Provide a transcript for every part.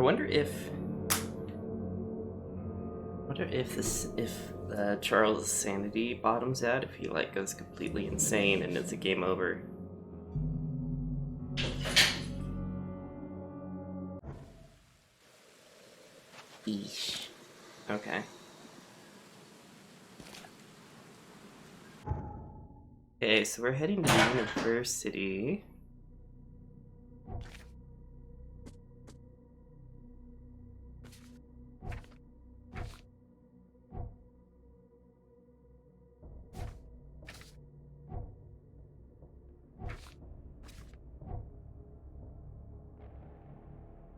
wonder if Charles' sanity bottoms out, if he like goes completely insane and it's a game over. Eesh. Okay. Okay, so we're heading to the university.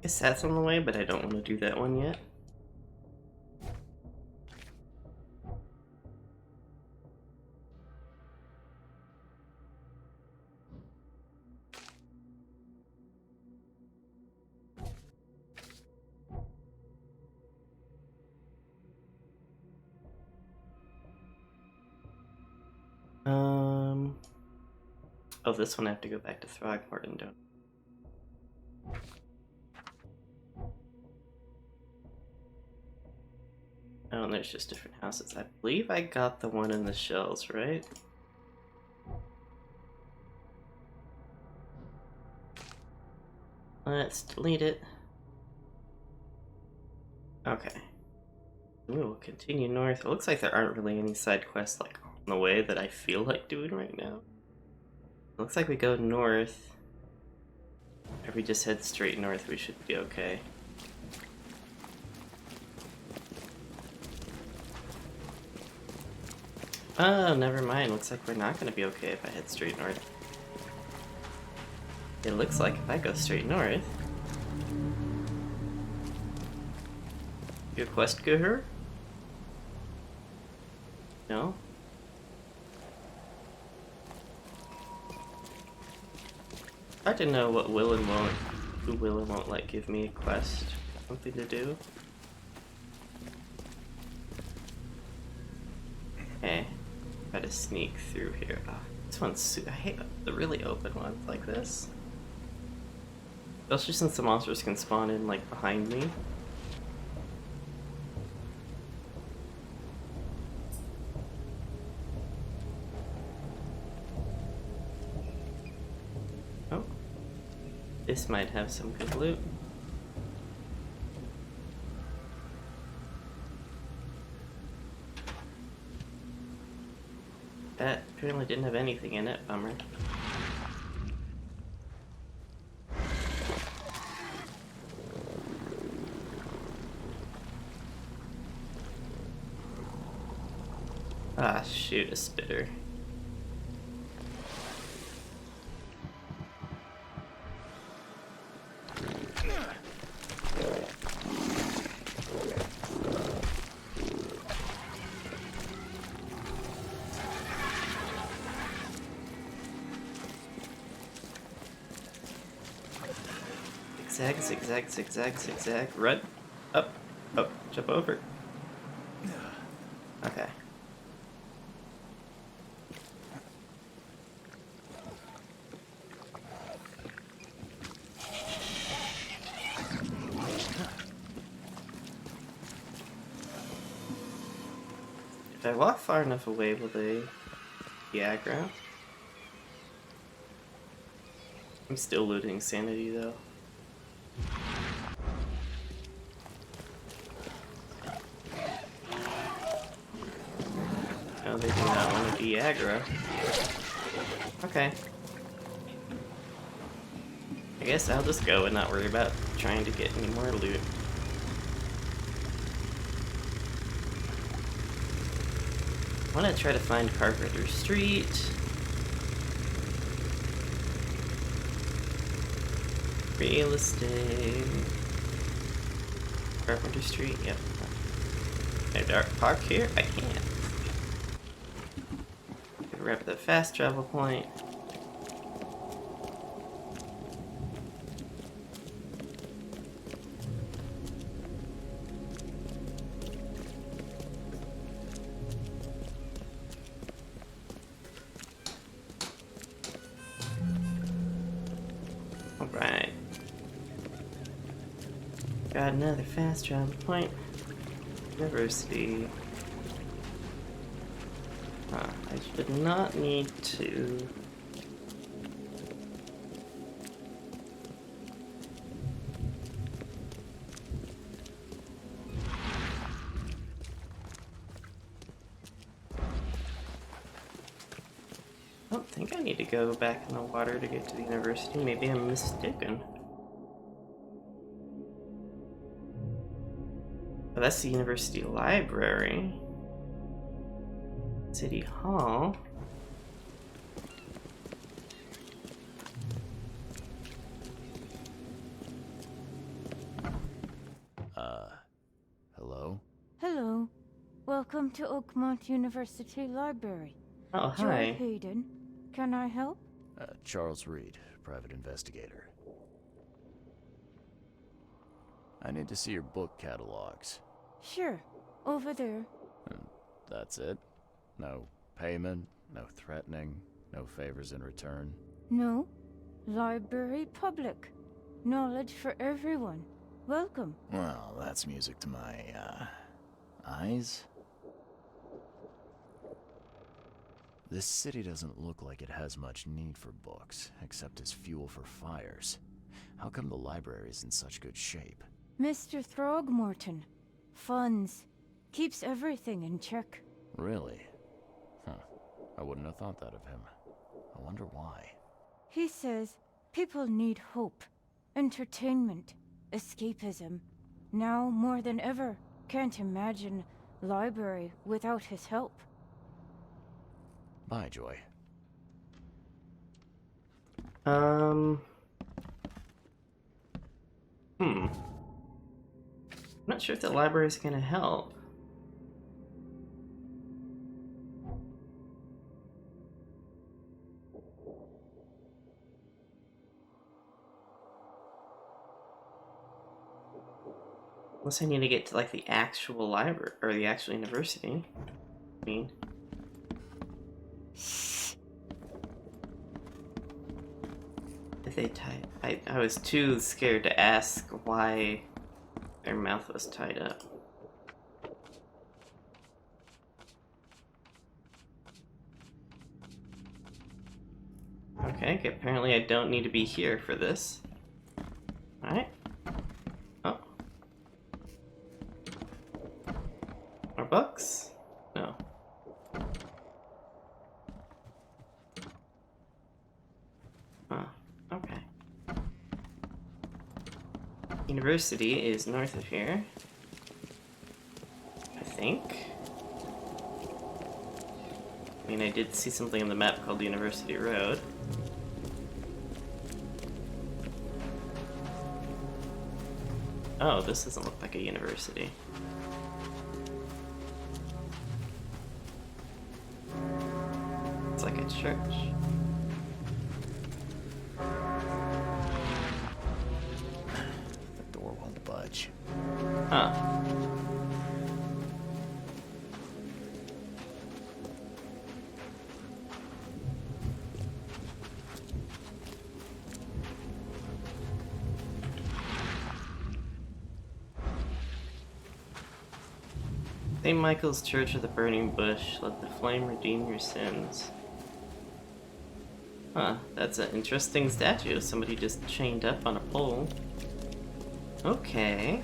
Guess that's on the way, but I don't want to do that one yet. Oh, this one I have to go back to Throgmorton, don't I? Oh, and there's just different houses. I believe I got the one in the shells, right? Let's delete it. Okay. We will continue north. It looks like there aren't really any side quests like on the way that I feel like doing right now. It looks like we go north. If we just head straight north, we should be okay. Oh, never mind. Looks like we're not going to be okay if I head straight north. It looks like if I go straight north... Your quest go here? No? Hard to know what will and won't... Who will and won't, like, give me a quest. Something to do. Okay. Try to sneak through here. Oh, this one's... I hate the really open ones like this. Especially since the monsters can spawn in, like, behind me. Oh. This might have some good loot. That apparently didn't have anything in it, bummer. Ah, shoot, a spitter. Zigzag, zigzag, zigzag, zigzag. Run. Up. Oh, jump over. Okay. If I walk far enough away, will they be aggro? I'm still looting sanity though. No, they do not want to be aggro. Okay. I guess I'll just go and not worry about trying to get any more loot. I want to try to find Carpenter Street. Real estate. Carpenter Street, yep. Can I dark park here? I can't. We're at the fast travel point. got another fast travel point. University. Huh, I should not need to. I don't think I need to go back in the water to get to the university. Maybe I'm mistaken. Oh, that's the university library. City Hall. Hello? Hello. Welcome to Oakmont University Library. Oh, Joy hi. Hayden. Can I help? Charles Reed, private investigator. I need to see your book catalogs. Sure. Over there. That's it? No payment, no threatening, no favors in return. No. Library public. Knowledge for everyone. Welcome. Well, that's music to my, eyes. This city doesn't look like it has much need for books, except as fuel for fires. How come the library is in such good shape? Mr. Throgmorton. Funds. Keeps everything in check. Really? Huh. I wouldn't have thought that of him. I wonder why. He says people need hope, entertainment, escapism. Now more than ever, can't imagine library without his help. Bye, Joy. I'm not sure if the library's gonna help. Unless I need to get to like the actual library or the actual university. I mean, if they tie, I was too scared to ask why their mouth was tied up. Okay, apparently I don't need to be here for this. Alright. Oh. More books? No. Oh, okay. University is north of here. I think. I mean, I did see something on the map called University Road. Oh, this doesn't look like a university. It's like a church. The door won't budge. Huh. St. Michael's Church of the Burning Bush, let the flame redeem your sins. Huh, that's an interesting statue. Somebody just chained up on a pole. Okay,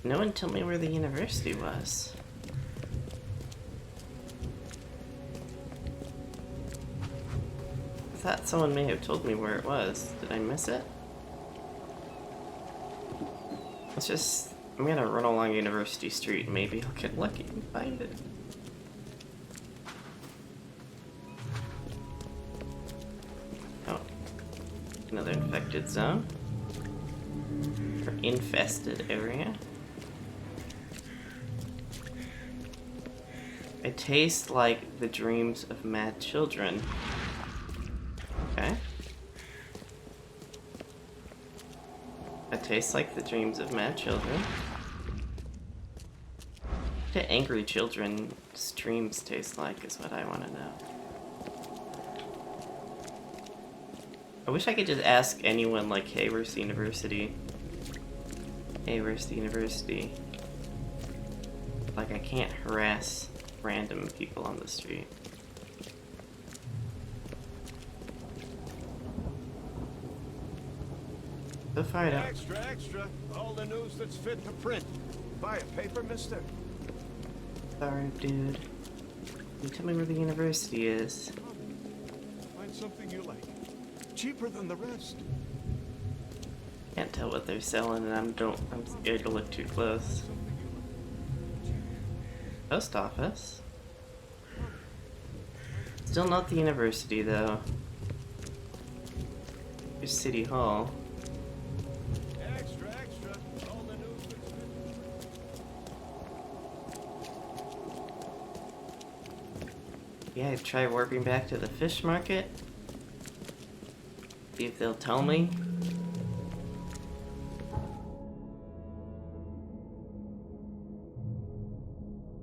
no one told me where the university was. I thought someone may have told me where it was. Did I miss it? I'm gonna run along University Street and maybe I'll get lucky and find it. Oh. Another infected zone. infested area. I taste like the dreams of mad children. Okay. It tastes like the dreams of mad children. What do angry children's dreams taste like is what I want to know. I wish I could just ask anyone like, hey, where's the university? Hey, where's the university? Like, I can't harass random people on the street. So far, I don't. Extra, extra. All the news that's fit to print. Buy a paper, mister? Sorry, dude. You tell me where the university is. Find something you like. Cheaper than the rest. Can't tell what they're selling, and I'm scared to look too close. Post office. Still not the university, though. Here's City Hall. Extra, extra. All the news that's fit. Yeah, try warping back to the fish market. See if they'll tell me.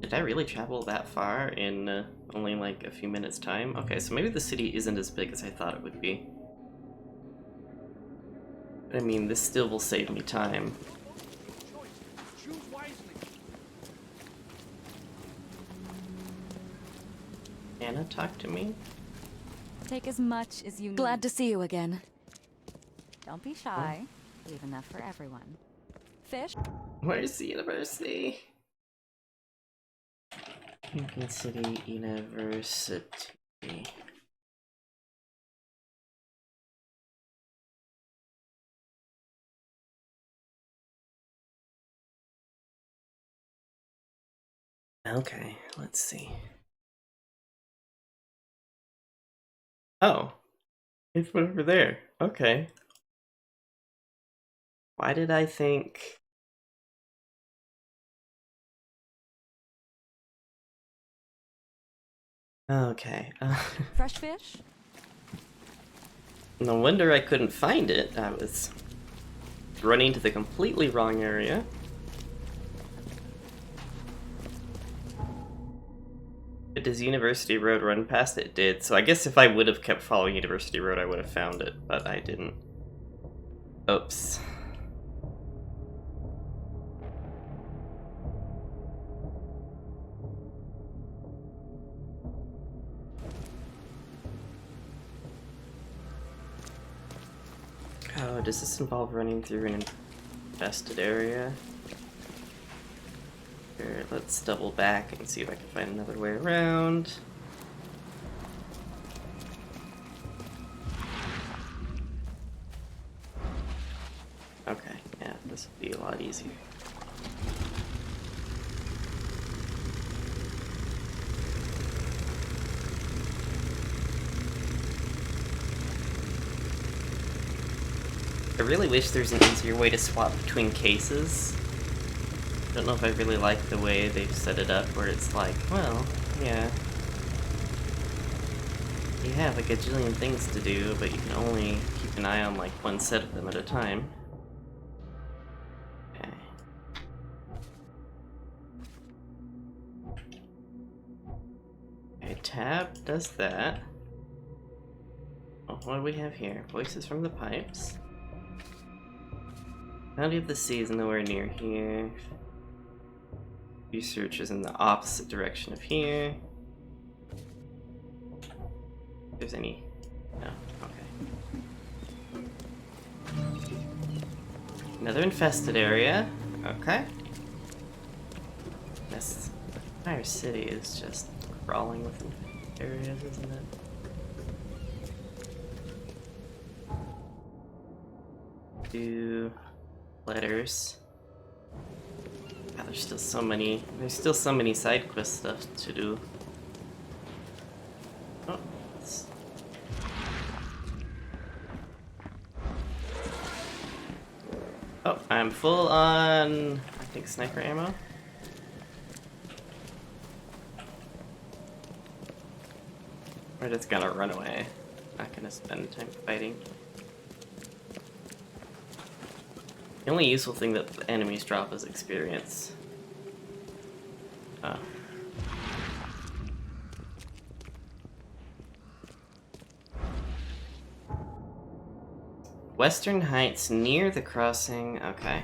Did I really travel that far in only like a few minutes time? Okay, so maybe the city isn't as big as I thought it would be. But I mean, this still will save me time. Choose wisely. Anna, talk to me. Take as much as you need. Glad to see you again. Don't be shy. Leave enough for everyone. Fish? Where's the university? Lincoln City University. Okay, let's see. Oh, it's over there. Okay. Why did I think... Okay. Fresh fish? No wonder I couldn't find it. I was running to the completely wrong area. Does University Road run past it? It did. So I guess if I would have kept following University Road, I would have found it, but I didn't. Oops. Oh, does this involve running through an infested area? Here, let's double back and see if I can find another way around. Okay, yeah, this would be a lot easier. I really wish there's an easier way to swap between cases. I don't know if I really like the way they've set it up, where it's like, well, yeah, you have a gajillion things to do, but you can only keep an eye on like one set of them at a time. Okay. Okay, tab does that. Oh, what do we have here? Voices from the pipes. Bounty of the Sea is nowhere near here. Research is in the opposite direction of here. If there's any... No, okay. Another infested area. Okay. This entire city is just crawling with infested areas, isn't it? Do letters. God, there's still so many side quest stuff to do. Oh, Oh, I'm full on, I think, sniper ammo. We're just gonna run away. Not gonna spend time fighting. The only useful thing that the enemies drop is experience. Oh. Western Heights near the crossing. Okay.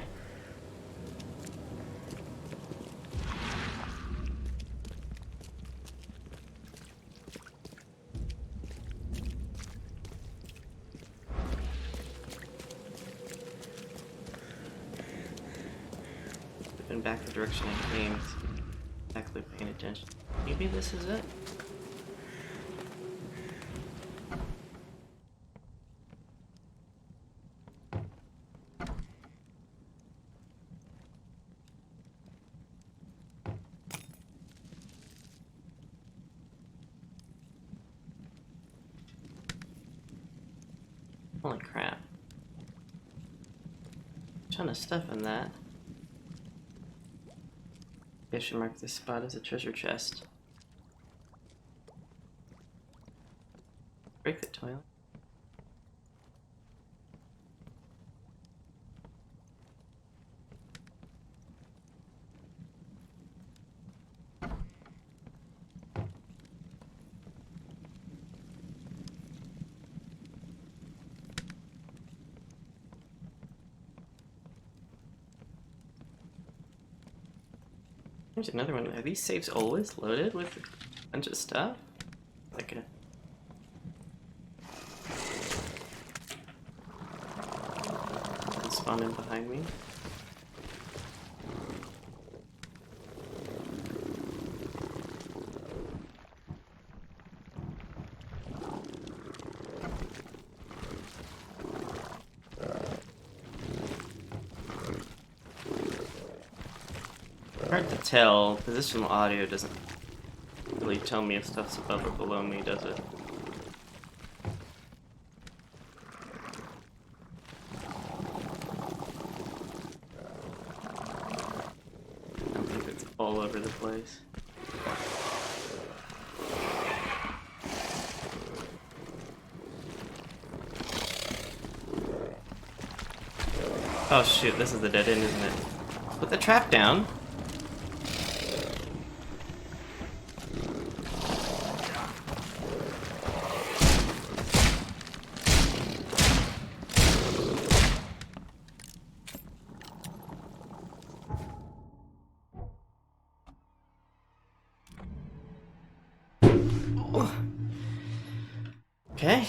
Been back the direction I came. Exactly paying attention. Maybe this is it? Holy crap. Ton of stuff in that. I should mark this spot as a treasure chest. Break the toilet. There's another one. Are these safes always loaded with a bunch of stuff? Like a... spawn in behind me. Hard to tell. Positional audio doesn't really tell me if stuff's above or below me, does it? I think it's all over the place. Oh shoot, this is the dead end, isn't it? Put the trap down. Okay.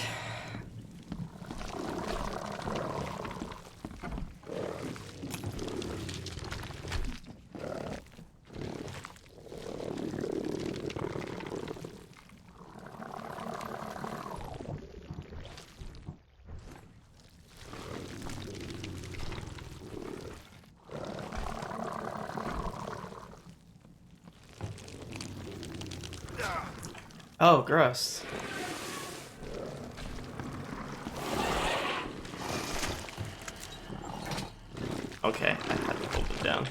Oh, gross. Okay, I had to hold it down.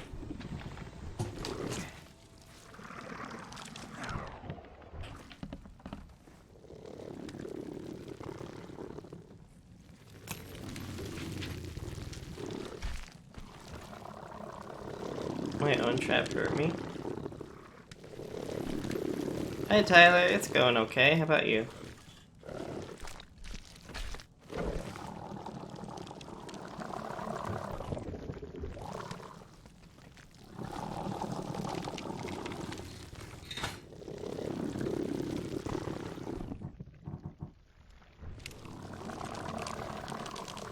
My own trap hurt me. Hi Tyler, it's going okay. How about you?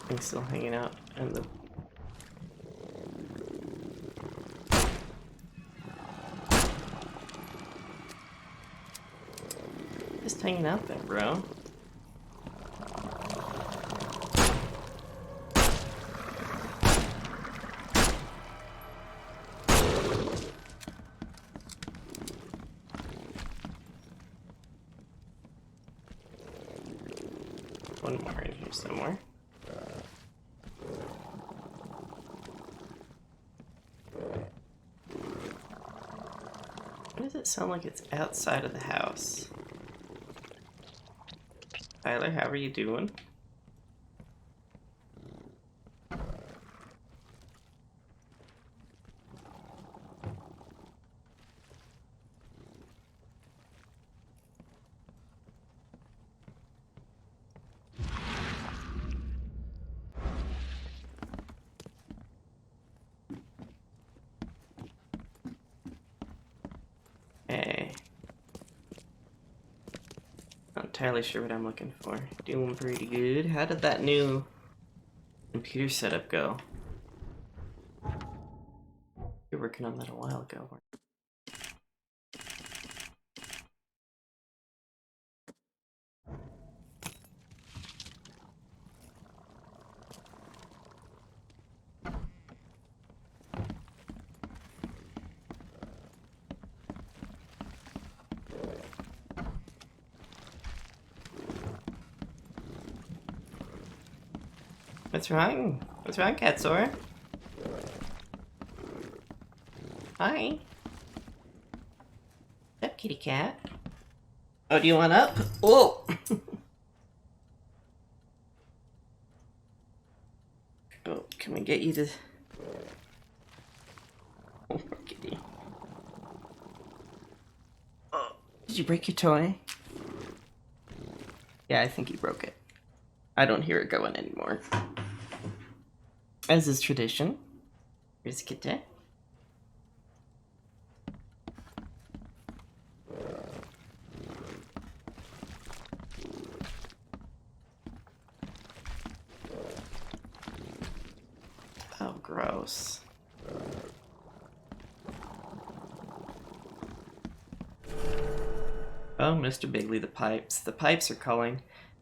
I'm still hanging out in the... Just hanging out there, bro. One more in here somewhere. it sound like it's outside of the house? Tyler, how are you doing? Hey. Not entirely sure what I'm looking for. Doing pretty good. How did that new computer setup go? You were working on that a while ago. What's wrong? What's wrong, Katsura? Hi. What's up, kitty cat? Oh, do you want up? Oh! Oh, can we get you to... Oh, poor kitty. Oh, did you break your toy? Yeah, I think you broke it. I don't hear it going anymore. As is tradition. Here's Kitty. Oh, gross. Oh, Mr. Bigley, the pipes. The pipes are calling.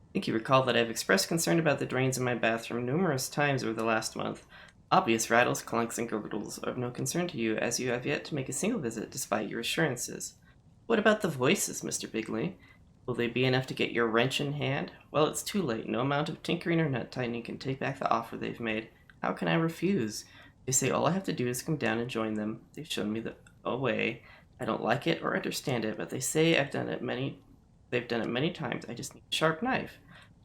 I think you recall that I've expressed concern about the drains in my bathroom numerous times over the last month. Obvious rattles, clunks, and gurgles are of no concern to you, as you have yet to make a single visit despite your assurances. What about the voices, Mr. Bigley? Will they be enough to get your wrench in hand? Well, it's too late. No amount of tinkering or nut tightening can take back the offer they've made. How can I refuse? They say all I have to do is come down and join them. They've shown me a way. I don't like it or understand it, but they say they've done it many times. I just need a sharp knife.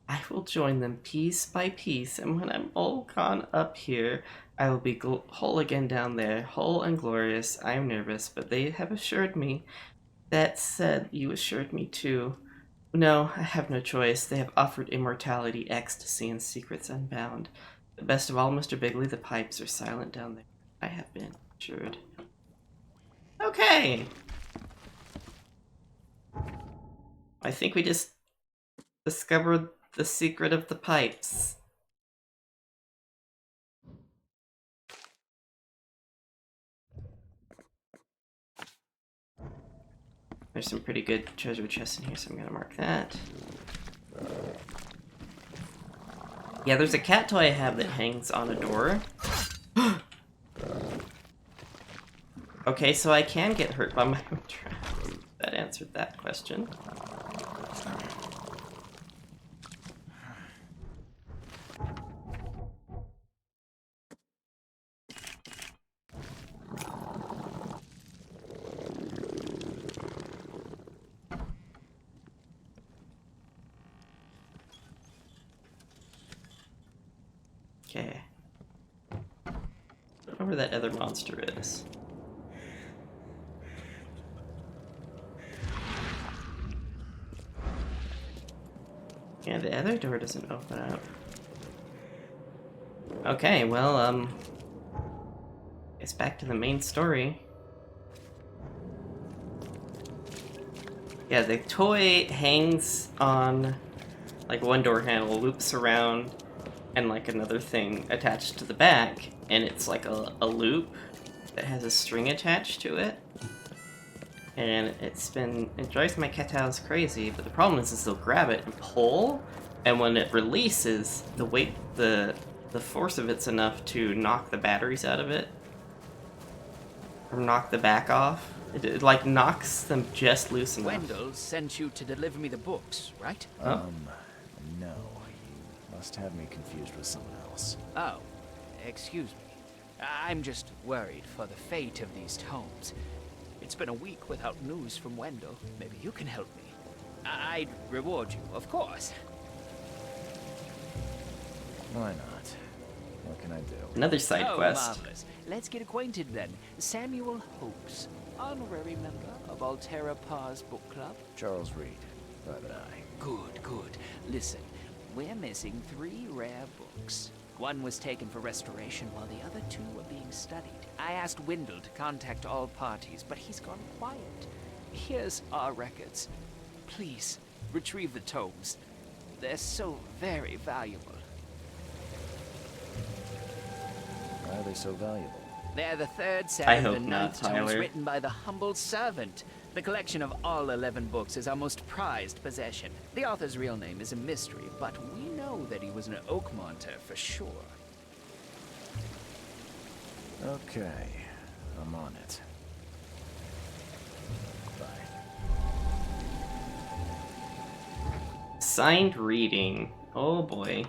I will join them piece by piece, and when I'm all gone up here, I will be whole again down there, whole and glorious. I am nervous, but they have assured me. That said, you assured me too. No, I have no choice. They have offered immortality, ecstasy, and secrets unbound. But best of all, Mr. Bigley, the pipes are silent down there. I have been assured. Okay. I think we just discovered the secret of the pipes. There's some pretty good treasure chests in here, so I'm gonna mark that. Yeah, there's a cat toy I have that hangs on a door. Okay, so I can get hurt by my own traps. That answered that question. Okay. I don't know where that other monster is. Yeah, the other door doesn't open up. Okay, well, it's back to the main story. Yeah, the toy hangs on, like, one door handle, loops around, and, like, another thing attached to the back, and it's like a loop that has a string attached to it. And it drives my cat-house crazy, but the problem is they'll grab it and pull, and when it releases, the weight, the force of it's enough to knock the batteries out of it, or knock the back off. It like knocks them just loose enough. Wendell sent you to deliver me the books, right? No. You must have me confused with someone else. Oh, excuse me. I'm just worried for the fate of these tomes. It's been a week without news from Wendell. Maybe you can help me. I'd reward you, of course. Why not? What can I do? Another side quest. Marvelous. Let's get acquainted then. Samuel Hopes, honorary member of Altera Pars Book Club. Charles Reed, Private Eye. Good, good. Listen, we're missing 3 rare books. One was taken for restoration while the other 2 were being studied. I asked Wendell to contact all parties, but he's gone quiet. Here's our records. Please, retrieve the tomes. They're so very valuable. Why are they so valuable? They're the 3rd, 7th, I hope and not, 9th tomes Tyler. written by the humble servant. The collection of all 11 books is our most prized possession. The author's real name is a mystery, but we know that he was an Oakmonter for sure. Okay, I'm on it. Bye. Signed reading. Oh boy.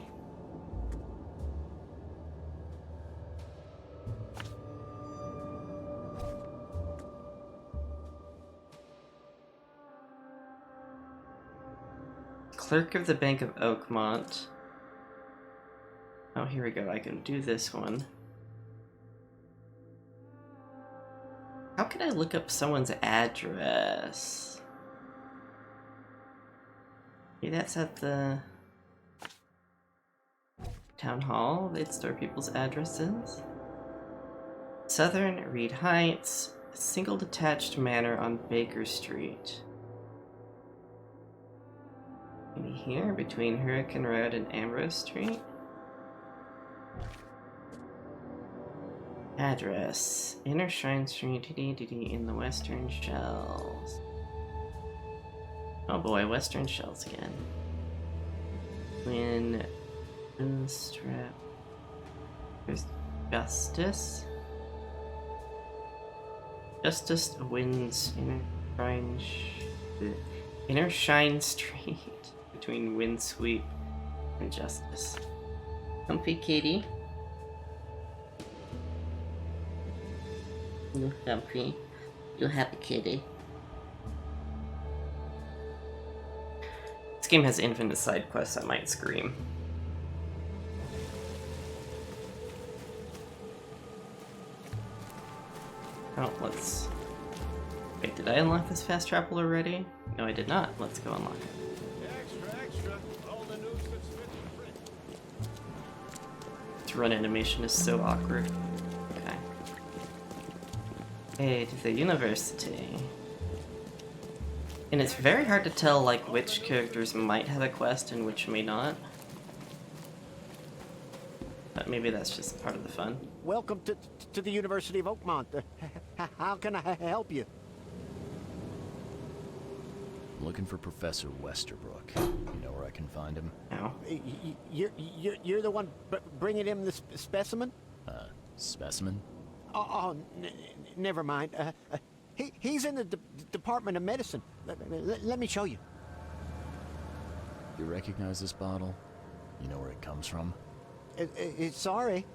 Clerk of the Bank of Oakmont. Oh, here we go. I can do this one. How can I look up someone's address? Okay, that's at the town hall. They'd store people's addresses. Southern Reed Heights, a single detached manor on Baker Street. Maybe here, between Hurricane Road and Ambrose Street. Address: Inner Shrine Street, in the Western Shells. Oh boy, Western Shells again. Winstrap. There's Justice. Justice wins Inner Shine Street between Windsweep and Justice. Comfy kitty. You comfy. You happy kitty. This game has infinite side quests. I might scream. Oh, let's... Wait, did I unlock this fast travel already? No, I did not. Let's go unlock it. Extra, extra. All the news that's fit to print. This run animation is so awkward. Okay. Hey, to the university. And it's very hard to tell, like, which characters might have a quest and which may not. But maybe that's just part of the fun. Welcome to the University of Oakmont. How can I help you? I'm looking for Professor Westerbrook. You know where I can find him? No. You're the one bringing him the specimen? Specimen? Oh, never mind. He's in the Department of Medicine. Let me show you. You recognize this bottle? You know where it comes from? Sorry.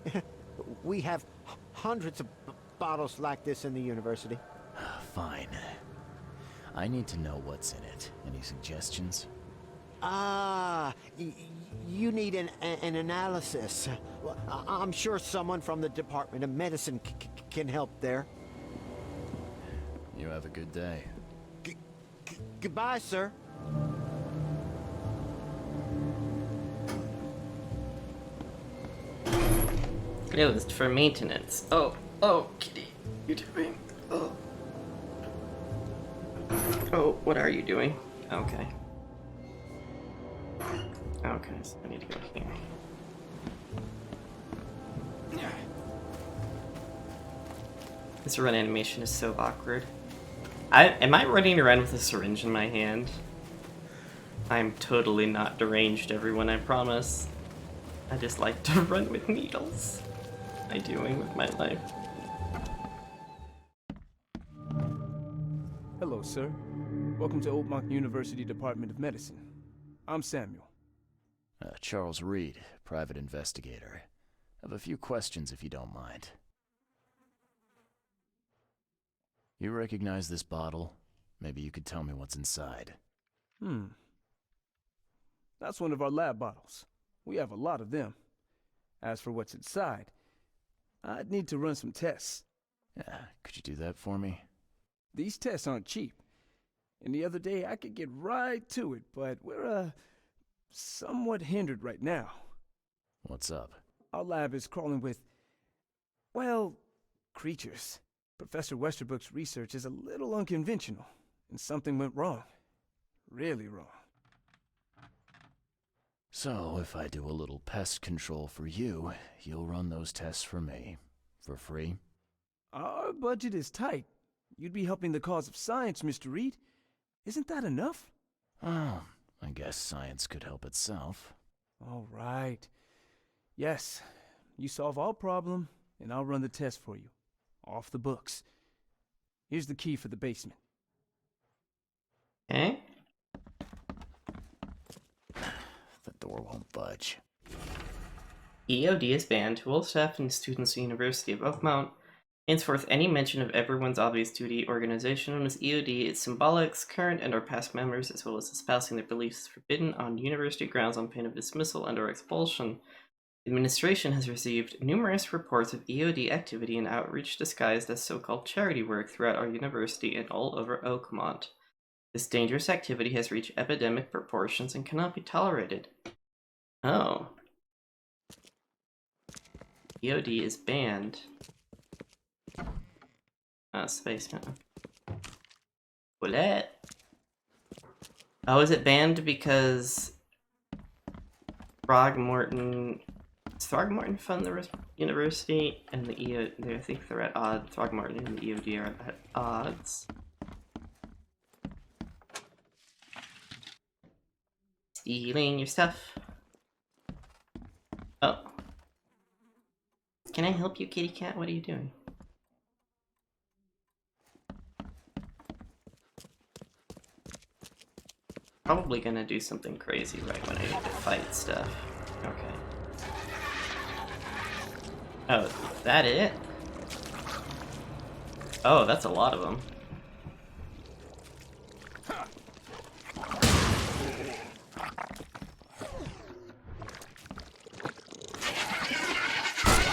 We have hundreds of bottles like this in the university. Fine. I need to know what's in it. Any suggestions? You need an analysis. Well, I'm sure someone from the Department of Medicine can help there. You have a good day. Goodbye, sir. Closed for maintenance. Oh, kitty. You're doing. Oh. Oh, what are you doing? Okay. Okay, so I need to go here. This run animation is so awkward. Am I running around with a syringe in my hand? I'm totally not deranged, everyone, I promise. I just like to run with needles. What am I doing with my life? Hello, sir. Welcome to Oakmont University Department of Medicine. I'm Samuel. Charles Reed, private investigator. I have a few questions if you don't mind. You recognize this bottle? Maybe you could tell me what's inside. That's one of our lab bottles. We have a lot of them. As for what's inside, I'd need to run some tests. Yeah, could you do that for me? These tests aren't cheap. And the other day I could get right to it, but we're, somewhat hindered right now. What's up? Our lab is crawling with, well, creatures. Professor Westerbrook's research is a little unconventional, and something went wrong. Really wrong. So, if I do a little pest control for you, you'll run those tests for me. For free? Our budget is tight. You'd be helping the cause of science, Mr. Reed. Isn't that enough? Oh, I guess science could help itself. All right. Yes, you solve our problem, and I'll run the test for you. Off the books. Here's the key for the basement. Okay. The door won't budge. EOD is banned. All staff and students at the University of Oakmont. Henceforth, any mention of everyone's obvious duty organization known as EOD, its symbolics, current and or past members, as well as espousing their beliefs, is forbidden on university grounds on pain of dismissal and or expulsion. The administration has received numerous reports of EOD activity and outreach disguised as so-called charity work throughout our university and all over Oakmont. This dangerous activity has reached epidemic proportions and cannot be tolerated. Oh. EOD is banned. Space Mountain. What? Oh, is it banned because Throgmorton... Does Throgmorton fund the university? And the EOD... I think they're at odds. Throgmorton and the EOD are at odds. Stealing your stuff. Oh. Can I help you, kitty cat? What are you doing? Probably gonna do something crazy right when I need to fight stuff. Okay. Oh, is that it? Oh, that's a lot of them.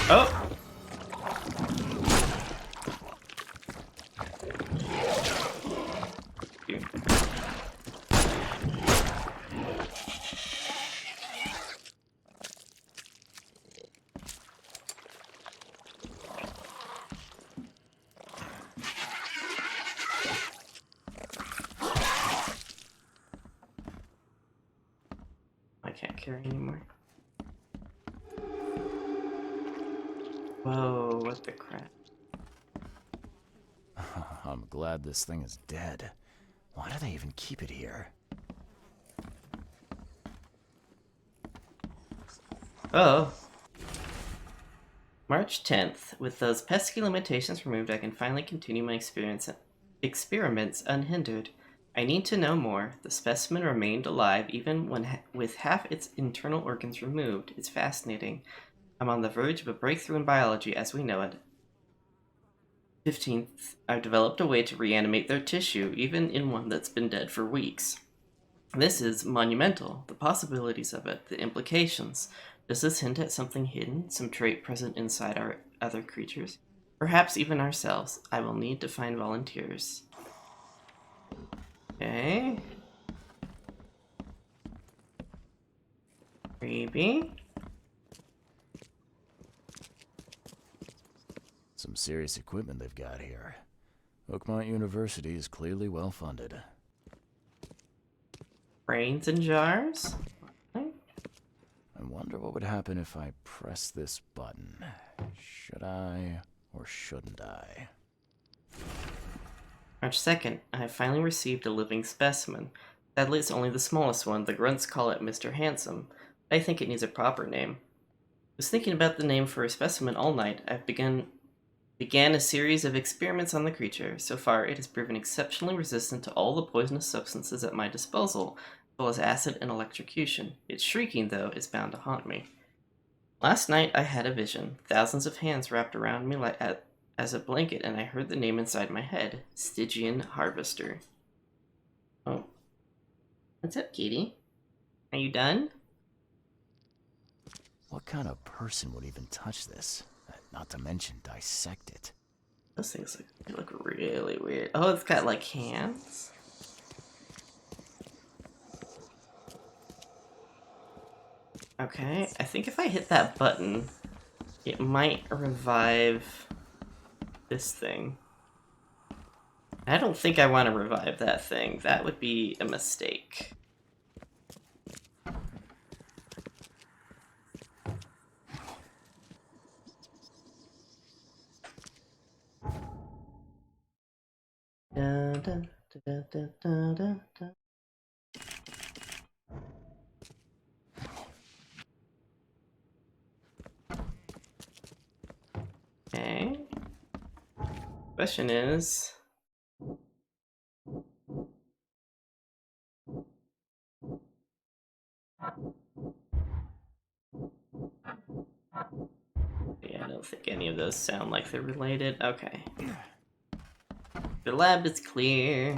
Oh! I can't carry anymore. Whoa, what the crap? I'm glad this thing is dead. Why do they even keep it here? Oh. March 10th. With those pesky limitations removed, I can finally continue my experiments unhindered. I need to know more. The specimen remained alive even when with half its internal organs removed. It's fascinating. I'm on the verge of a breakthrough in biology as we know it. 15th. I've developed a way to reanimate their tissue, even in one that's been dead for weeks. This is monumental. The possibilities of it, the implications. Does this hint at something hidden, some trait present inside our other creatures? Perhaps even ourselves. I will need to find volunteers. Okay. Creepy. Some serious equipment they've got here. Oakmont University is clearly well funded. Brains in jars? Okay. I wonder what would happen if I press this button. Should I or shouldn't I? March 2nd. I have finally received a living specimen. Sadly, it's only the smallest one. The grunts call it Mr. Handsome. I think it needs a proper name. I was thinking about the name for a specimen all night. I've began a series of experiments on the creature. So far, it has proven exceptionally resistant to all the poisonous substances at my disposal, as well as acid and electrocution. Its shrieking, though, is bound to haunt me. Last night, I had a vision. Thousands of hands wrapped around me as a blanket, and I heard the name inside my head. Stygian Harvester. Oh. What's up, Katie? Are you done? What kind of person would even touch this? Not to mention dissect it. Those things look really weird. Oh, it's got like hands. Okay, I think if I hit that button, it might revive this thing. I don't think I want to revive that thing. That would be a mistake. Dun, dun, dun, dun, dun, dun, dun. Okay. Question is, yeah, I don't think any of those sound like they're related. Okay. The lab is clear.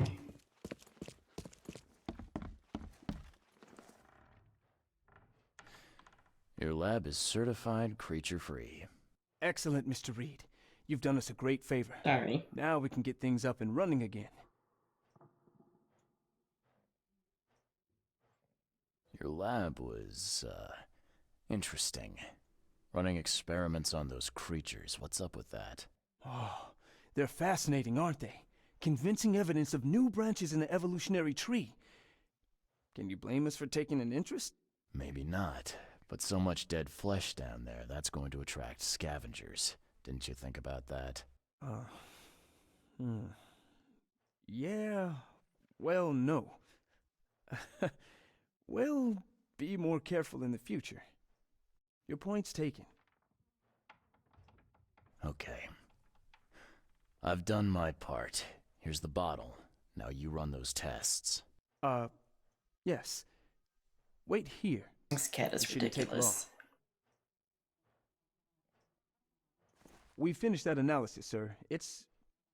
Your lab is certified creature-free. Excellent, Mr. Reed. You've done us a great favor. Sorry. Now we can get things up and running again. Your lab was, interesting. Running experiments on those creatures. What's up with that? Oh, they're fascinating, aren't they? Convincing evidence of new branches in the evolutionary tree. Can you blame us for taking an interest? Maybe not. But so much dead flesh down there, that's going to attract scavengers. Didn't you think about that? Yeah, well, no. We'll be more careful in the future. Your point's taken. Okay. I've done my part. Here's the bottle. Now you run those tests. Yes. Wait here. This cat is It shouldn't take ridiculous. We finished that analysis, sir. It's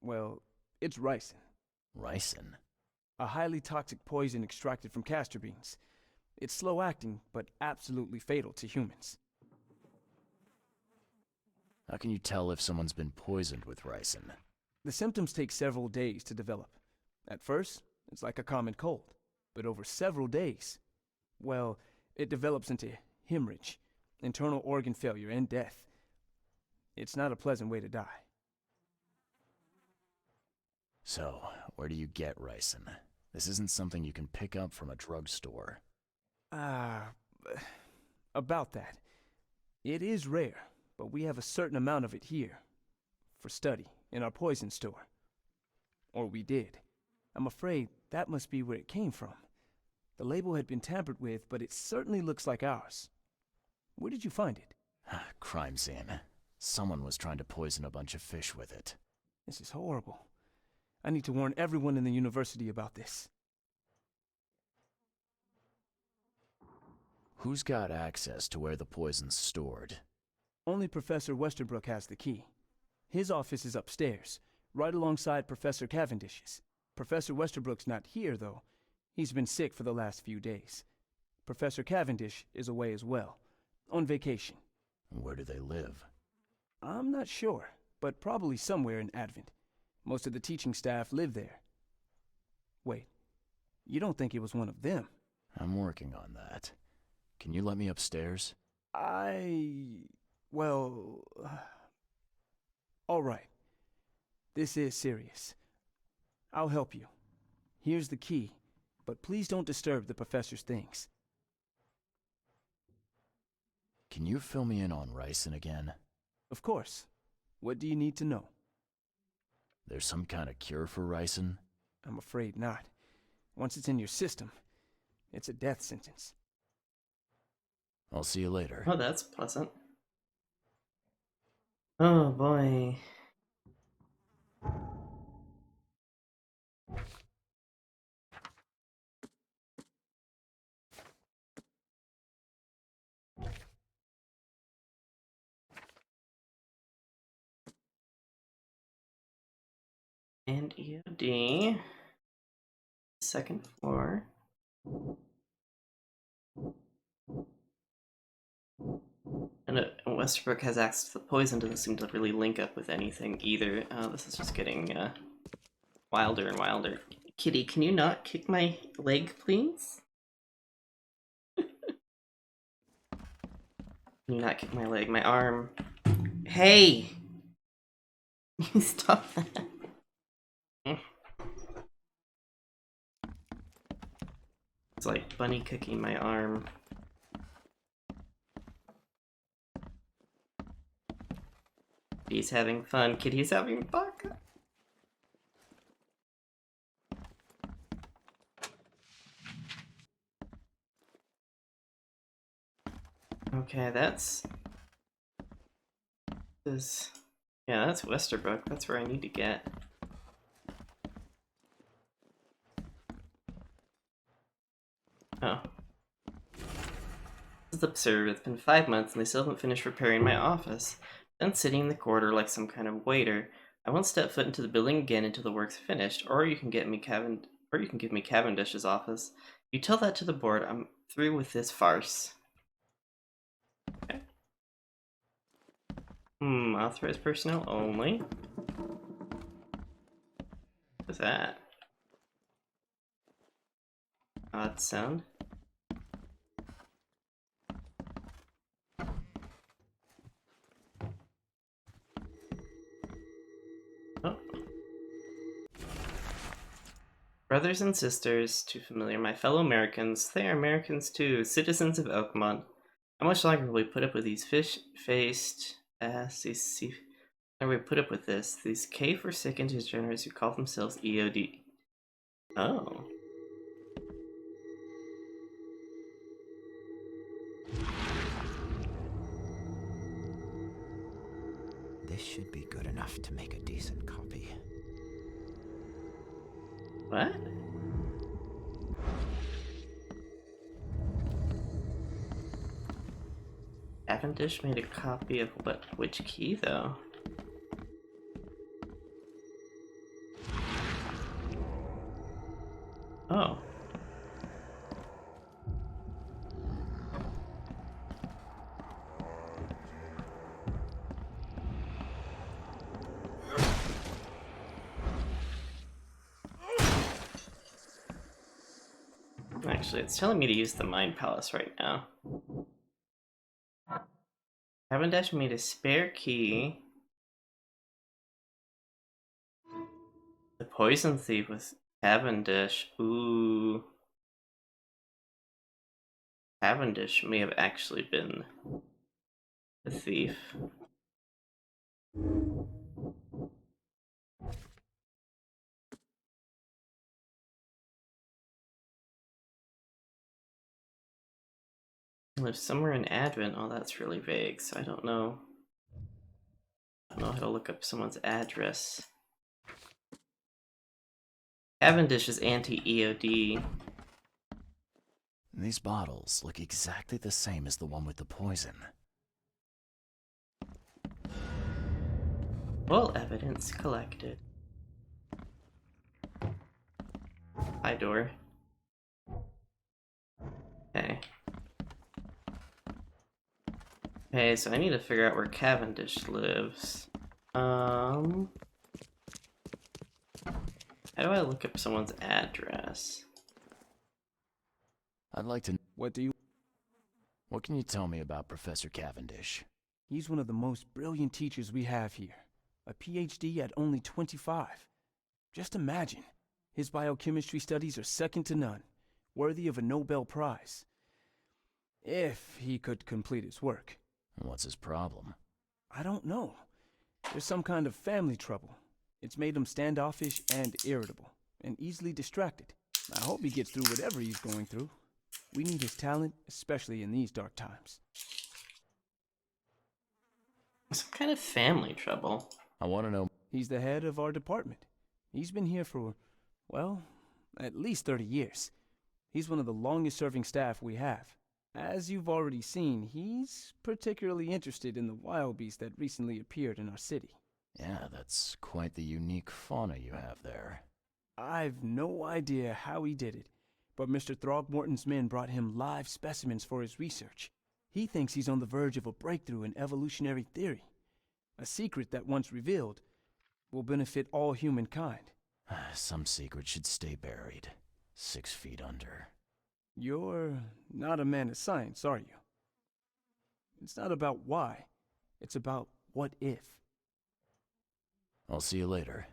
ricin. Ricin? A highly toxic poison extracted from castor beans. It's slow acting, but absolutely fatal to humans. How can you tell if someone's been poisoned with ricin? The symptoms take several days to develop. At first, it's like a common cold. But over several days, well, it develops into hemorrhage, internal organ failure, and death. It's not a pleasant way to die. So, where do you get ricin? This isn't something you can pick up from a drugstore. About that. It is rare, but we have a certain amount of it here. For study, in our poison store. Or we did. I'm afraid that must be where it came from. The label had been tampered with, but it certainly looks like ours. Where did you find it? Crime scene. Someone was trying to poison a bunch of fish with it. This is horrible. I need to warn everyone in the university about this. Who's got access to where the poison's stored? Only Professor Westerbrook has the key. His office is upstairs, right alongside Professor Cavendish's. Professor Westerbrook's not here, though. He's been sick for the last few days. Professor Cavendish is away as well, on vacation. Where do they live? I'm not sure, but probably somewhere in Advent. Most of the teaching staff live there. Wait, you don't think it was one of them? I'm working on that. Can you let me upstairs? Well... all right. This is serious. I'll help you. Here's the key, but please don't disturb the professor's things. Can you fill me in on ricin again? Of course. What do you need to know? There's some kind of cure for ricin? I'm afraid not. Once it's in your system, it's a death sentence. I'll see you later. Oh, that's pleasant. Oh boy. And EOD. Second floor. And Westerbrook has access to the poison, doesn't seem to really link up with anything either. This is just getting wilder and wilder. Kitty, can you not kick my leg, please? Can you not kick my leg? My arm. Hey! Stop that. It's like bunny kicking my arm. Kitty's having fun. Kitty's having fun. Okay, that's... Yeah, that's Westerbrook. That's where I need to get. Oh. This is absurd. It's been 5 months and they still haven't finished repairing my office. Then sitting in the corridor like some kind of waiter. I won't step foot into the building again until the work's finished, or you can give me Cavendish's office. You tell that to the board. I'm through with this farce. Okay. Authorized personnel only. What's that? Odd sound. Oh. Brothers and sisters, too familiar. My fellow Americans, they are Americans too, citizens of Oakmont. How much longer will we put up with these fish-faced how do we put up with this? These K-forsaken degenerates who call themselves EOD. Oh. This should be good enough to make a decent copy. What? Cavendish made a copy of which key though? Oh. Actually, it's telling me to use the Mind Palace right now. Cavendish made a spare key. The poison thief was Cavendish. Ooh. Cavendish may have actually been the thief. Lives somewhere in Advent. Oh, that's really vague, so I don't know. I don't know how to look up someone's address. Cavendish is anti-EOD. These bottles look exactly the same as the one with the poison. Well, evidence collected. Hi, door. Okay. Okay, so I need to figure out where Cavendish lives. How do I look up someone's address? I'd like to... What What can you tell me about Professor Cavendish? He's one of the most brilliant teachers we have here. A PhD at only 25. Just imagine. His biochemistry studies are second to none, worthy of a Nobel Prize. If he could complete his work. What's his problem? I don't know. There's some kind of family trouble. It's made him standoffish and irritable, and easily distracted. I hope he gets through whatever he's going through. We need his talent, especially in these dark times. Some kind of family trouble. I want to know... He's the head of our department. He's been here for, well, at least 30 years. He's one of the longest-serving staff we have. As you've already seen, he's particularly interested in the wild beast that recently appeared in our city. Yeah, that's quite the unique fauna you have there. I've no idea how he did it, but Mr. Throgmorton's men brought him live specimens for his research. He thinks he's on the verge of a breakthrough in evolutionary theory. A secret that, once revealed, will benefit all humankind. Some secrets should stay buried, 6 feet under. You're not a man of science, are you? It's not about why. It's about what if. I'll see you later.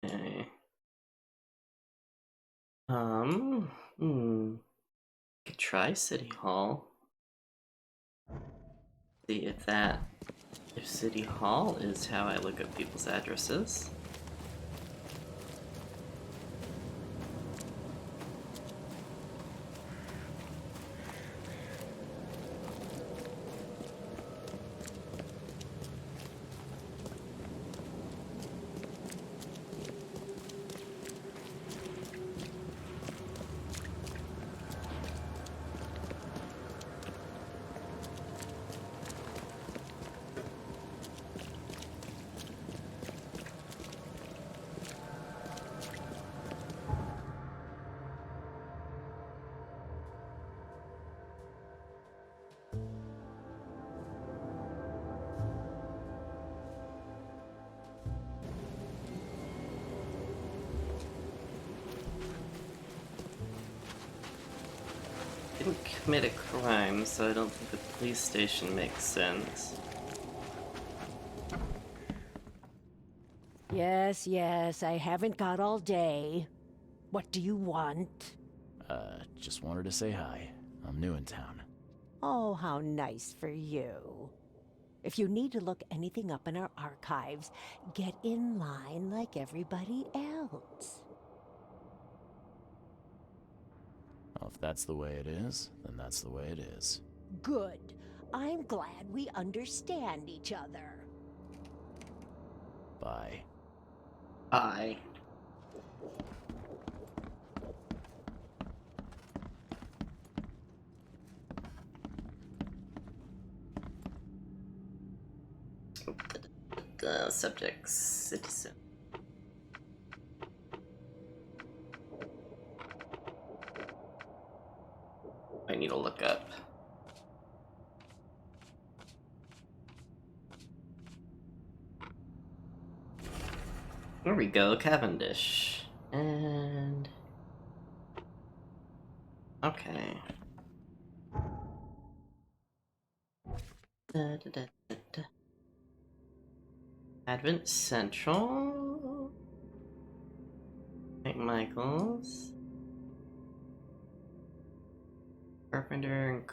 Okay. Could try City Hall. See if City Hall is how I look up people's addresses. Didn't commit a crime, so I don't think the police station makes sense. Yes, yes, I haven't got all day. What do you want? Just wanted to say hi. I'm new in town. Oh, how nice for you. If you need to look anything up in our archives, get in line like everybody else. Well, if that's the way it is, then that's the way it is. Good. I'm glad we understand each other. Bye. Bye. The subject citizen. I need to look up. There we go, Cavendish. And okay. Da. Advent Central. St. Michael's. Carpenter and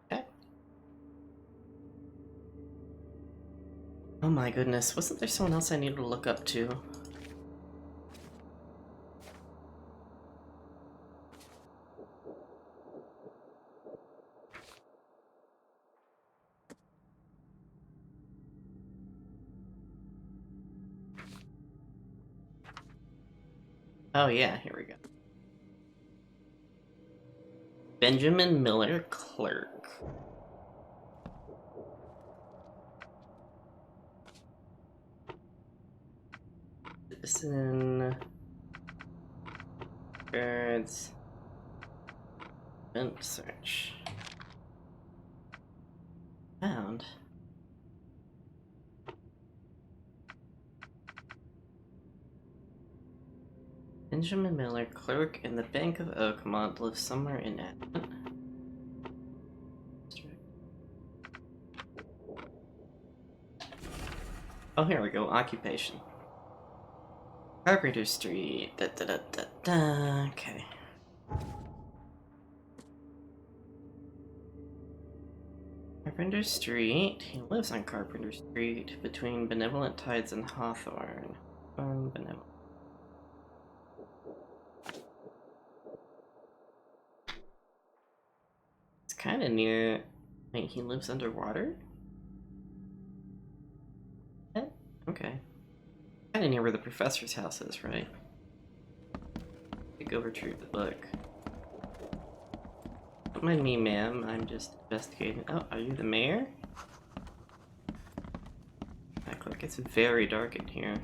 okay. Oh my goodness, wasn't there someone else I needed to look up to? Oh yeah, here we go. Benjamin Miller, clerk. Citizen. Birds. Event search. Found. Benjamin Miller, clerk in the Bank of Oakmont, lives somewhere in Advent. Oh, here we go. Occupation. Carpenter Street. Okay. Carpenter Street. He lives on Carpenter Street between Benevolent Tides and Hawthorne. Benevolent. kind of near. Wait, he lives underwater? Okay. Kind of near where the professor's house is, right? Go retrieve the book. Don't mind me, ma'am. I'm just investigating. Oh, are you the mayor? Look, it's very dark in here.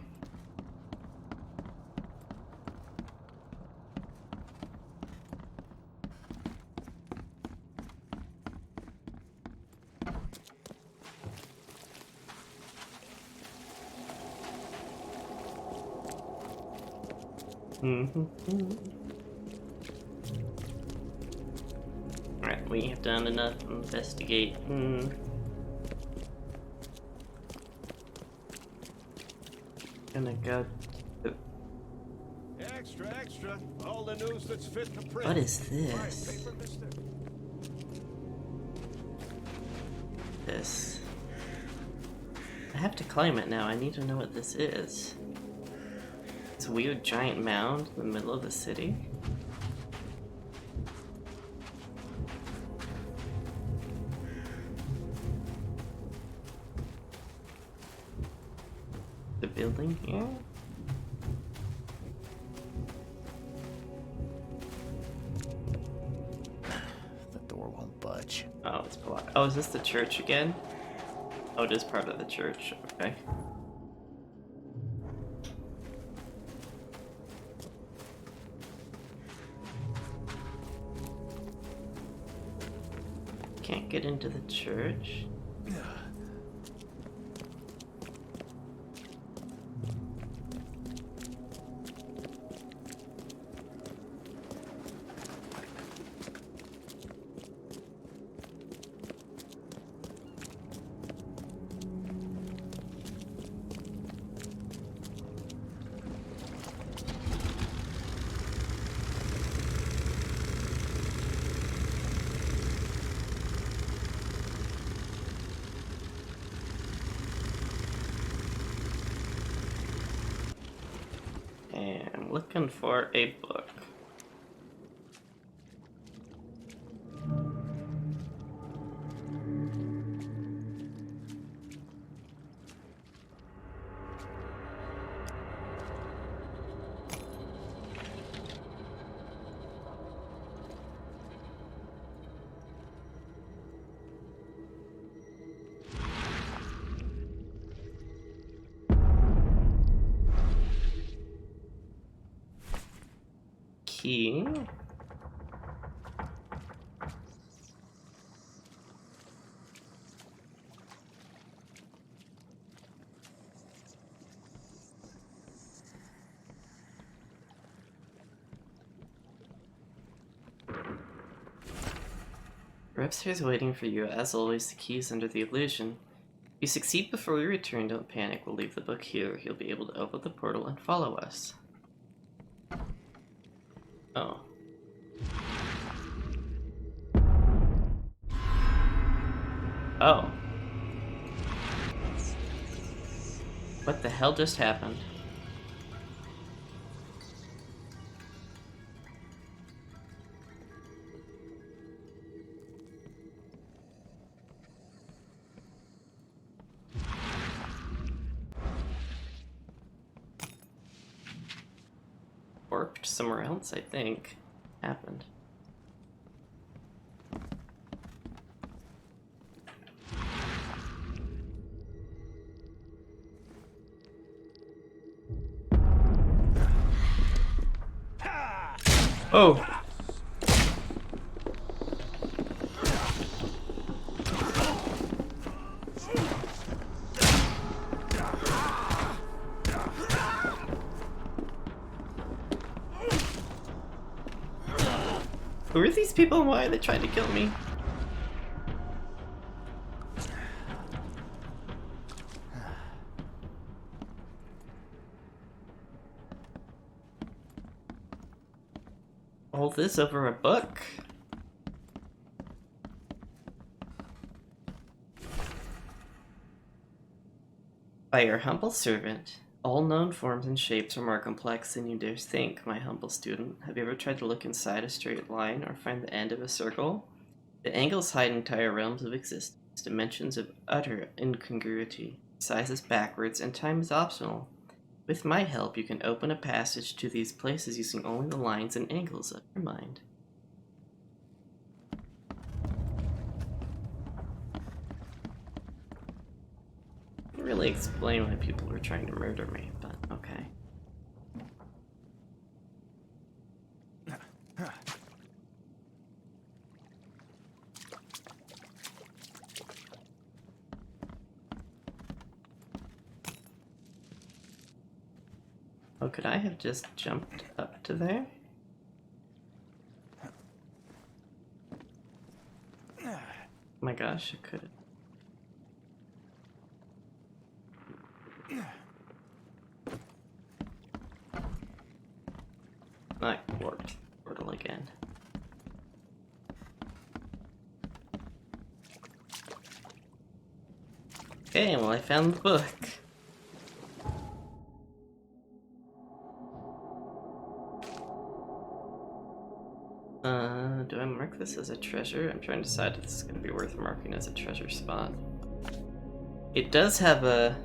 Alright, we have done enough investigating. Gonna go. Extra, extra. All the news that's fit to print. What is Buy a this? paper, mister? This. I have to climb it now. I need to know what this is. It's a weird giant mound in the middle of the city. The building here? The door won't budge. Oh, it's blocked. Oh, is this the church again? Oh, it is part of the church. Okay. Can't get into the church. And I'm looking for a book. Key. We're upstairs waiting for you. As always, the key is under the illusion. If you succeed before we return, don't panic. We'll leave the book here. You'll be able to open the portal and follow us. Oh. Oh. What the hell just happened? Warped somewhere else, I think. Happened. Oh! Who are these people and why are they trying to kill me? All this over a book? By your humble servant. All known forms and shapes are more complex than you dare think, my humble student. Have you ever tried to look inside a straight line or find the end of a circle? The angles hide entire realms of existence, dimensions of utter incongruity. Size is backwards, and time is optional. With my help, you can open a passage to these places using only the lines and angles of your mind. Didn't really explain why people were trying to murder me, but okay. Oh, could I have just jumped up to there? Oh my gosh, I could have. I warped the portal again. Okay, well I found the book. Do I mark this as a treasure? I'm trying to decide if this is going to be worth marking as a treasure spot. It does have a...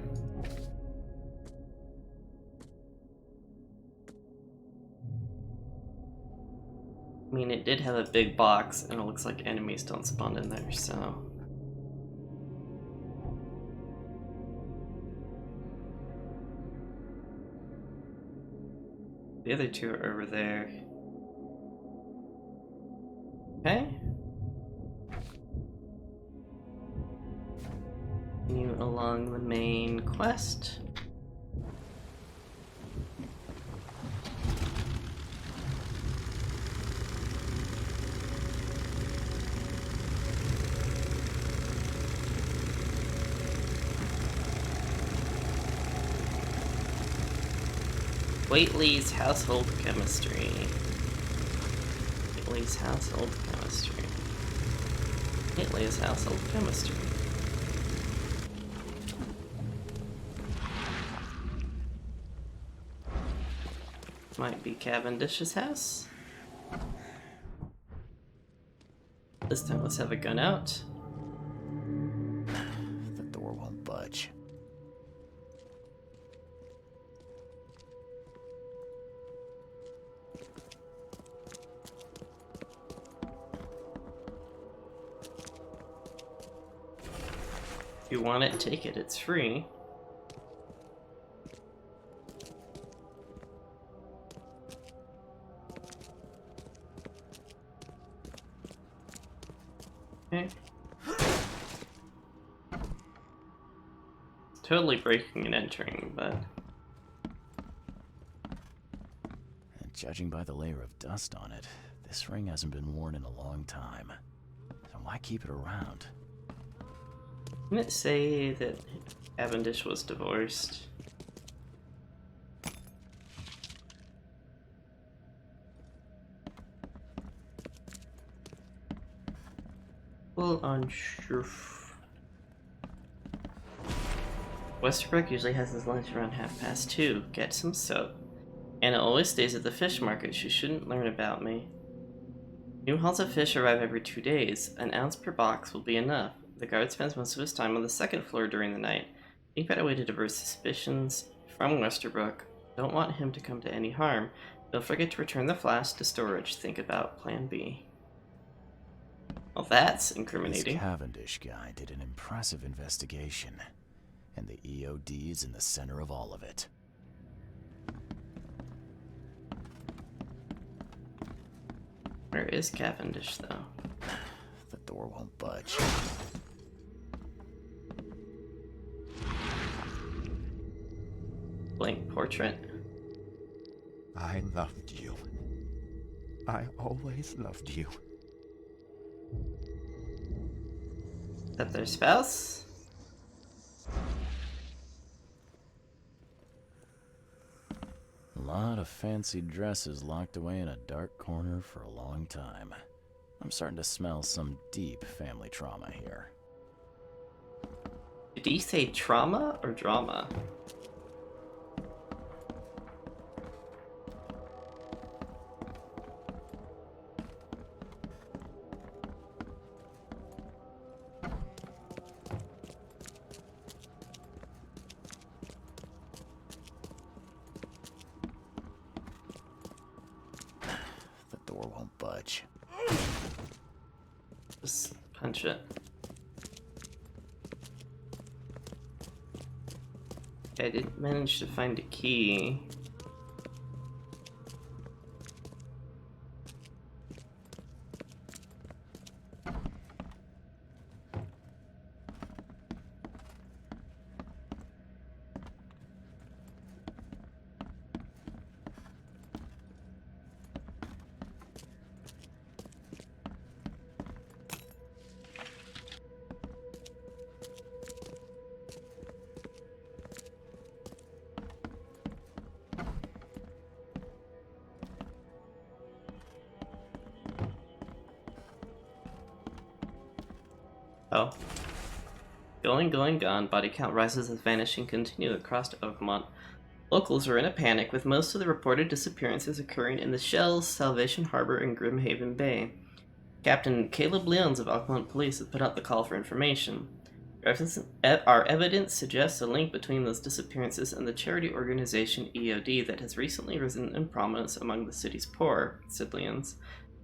I mean, it did have a big box, and it looks like enemies don't spawn in there, so... The other two are over there. Okay. Continue along the main quest. Whately's Household Chemistry. Whately's Household Chemistry. Whately's Household Chemistry. Might be Cavendish's house. This time let's have a gun out. The door won't budge. If you want it, take it. It's free. Okay. Totally breaking and entering, but... And judging by the layer of dust on it, this ring hasn't been worn in a long time. So why keep it around? Didn't it say that Cavendish was divorced? Well, unsure. Westerbrook usually has his lunch around 2:30. Get some soap. Anna always stays at the fish market. She shouldn't learn about me. New hauls of fish arrive every 2 days. An ounce per box will be enough. The guard spends most of his time on the second floor during the night. Think about a way to divert suspicions from Westerbrook. Don't want him to come to any harm. Don't forget to return the flask to storage. Think about Plan B. Well, that's incriminating. This Cavendish guy did an impressive investigation, and the EOD is in the center of all of it. Where is Cavendish, though? The door won't budge. Blank portrait. I loved you. I always loved you. Is that their spouse? A lot of fancy dresses locked away in a dark corner for a long time. I'm starting to smell some deep family trauma here. Did he say trauma or drama? won't budge. Just punch it. I did manage to find a key. Oh. Going, gone. Body count rises as vanishing continue across Oakmont. Locals are in a panic, with most of the reported disappearances occurring in the Shells, Salvation Harbor, and Grimhaven Bay. Captain Caleb Leons of Oakmont Police has put out the call for information. Our evidence suggests a link between those disappearances and the charity organization EOD that has recently risen in prominence among the city's poor, said Leons.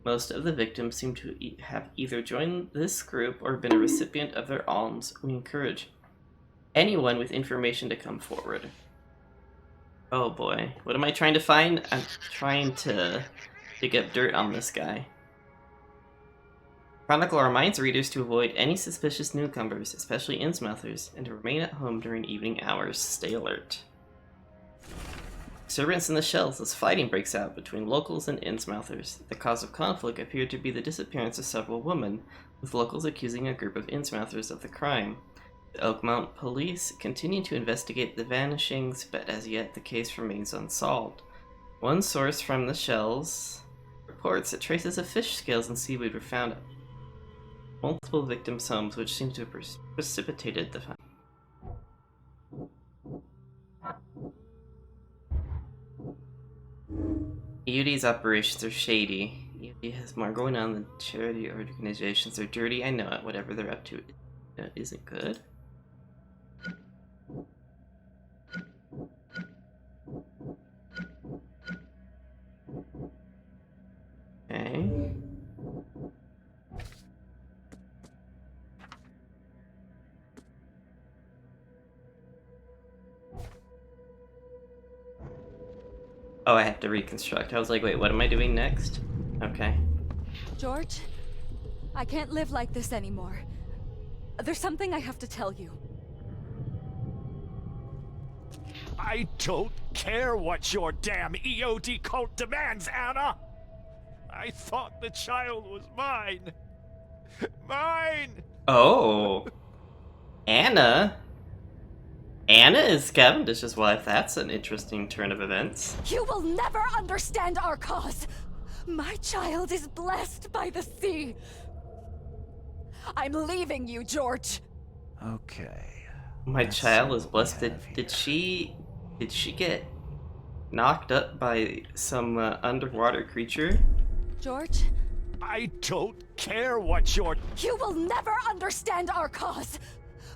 Most of the victims seem to have either joined this group or been a recipient of their alms. We encourage anyone with information to come forward. Oh boy. What am I trying to find? I'm trying to dig up dirt on this guy. Chronicle reminds readers to avoid any suspicious newcomers, especially Innsmouthers, and to remain at home during evening hours. Stay alert. Disturbance in the Shells as fighting breaks out between locals and Innsmouthers. The cause of conflict appeared to be the disappearance of several women, with locals accusing a group of Innsmouthers of the crime. The Oakmont police continue to investigate the vanishings, but as yet the case remains unsolved. One source from the Shells reports that traces of fish scales and seaweed were found at multiple victims' homes, which seems to have precipitated the EUD's operations are shady. EUD has more going on than charity organizations. They're dirty, I know it. Whatever they're up to isn't good. Okay. Oh, I have to reconstruct. I was like, wait, what am I doing next? Okay. George, I can't live like this anymore. There's something I have to tell you. I don't care what your damn EOD cult demands, Anna! I thought the child was mine. Mine! Oh. Anna? Anna is Cavendish's wife. That's an interesting turn of events. You will never understand our cause. My child is blessed by the sea. I'm leaving you, George. Okay. My let's child see is what we blessed. have Did here. she get knocked up by some underwater creature? George? I don't care what your... You will never understand our cause.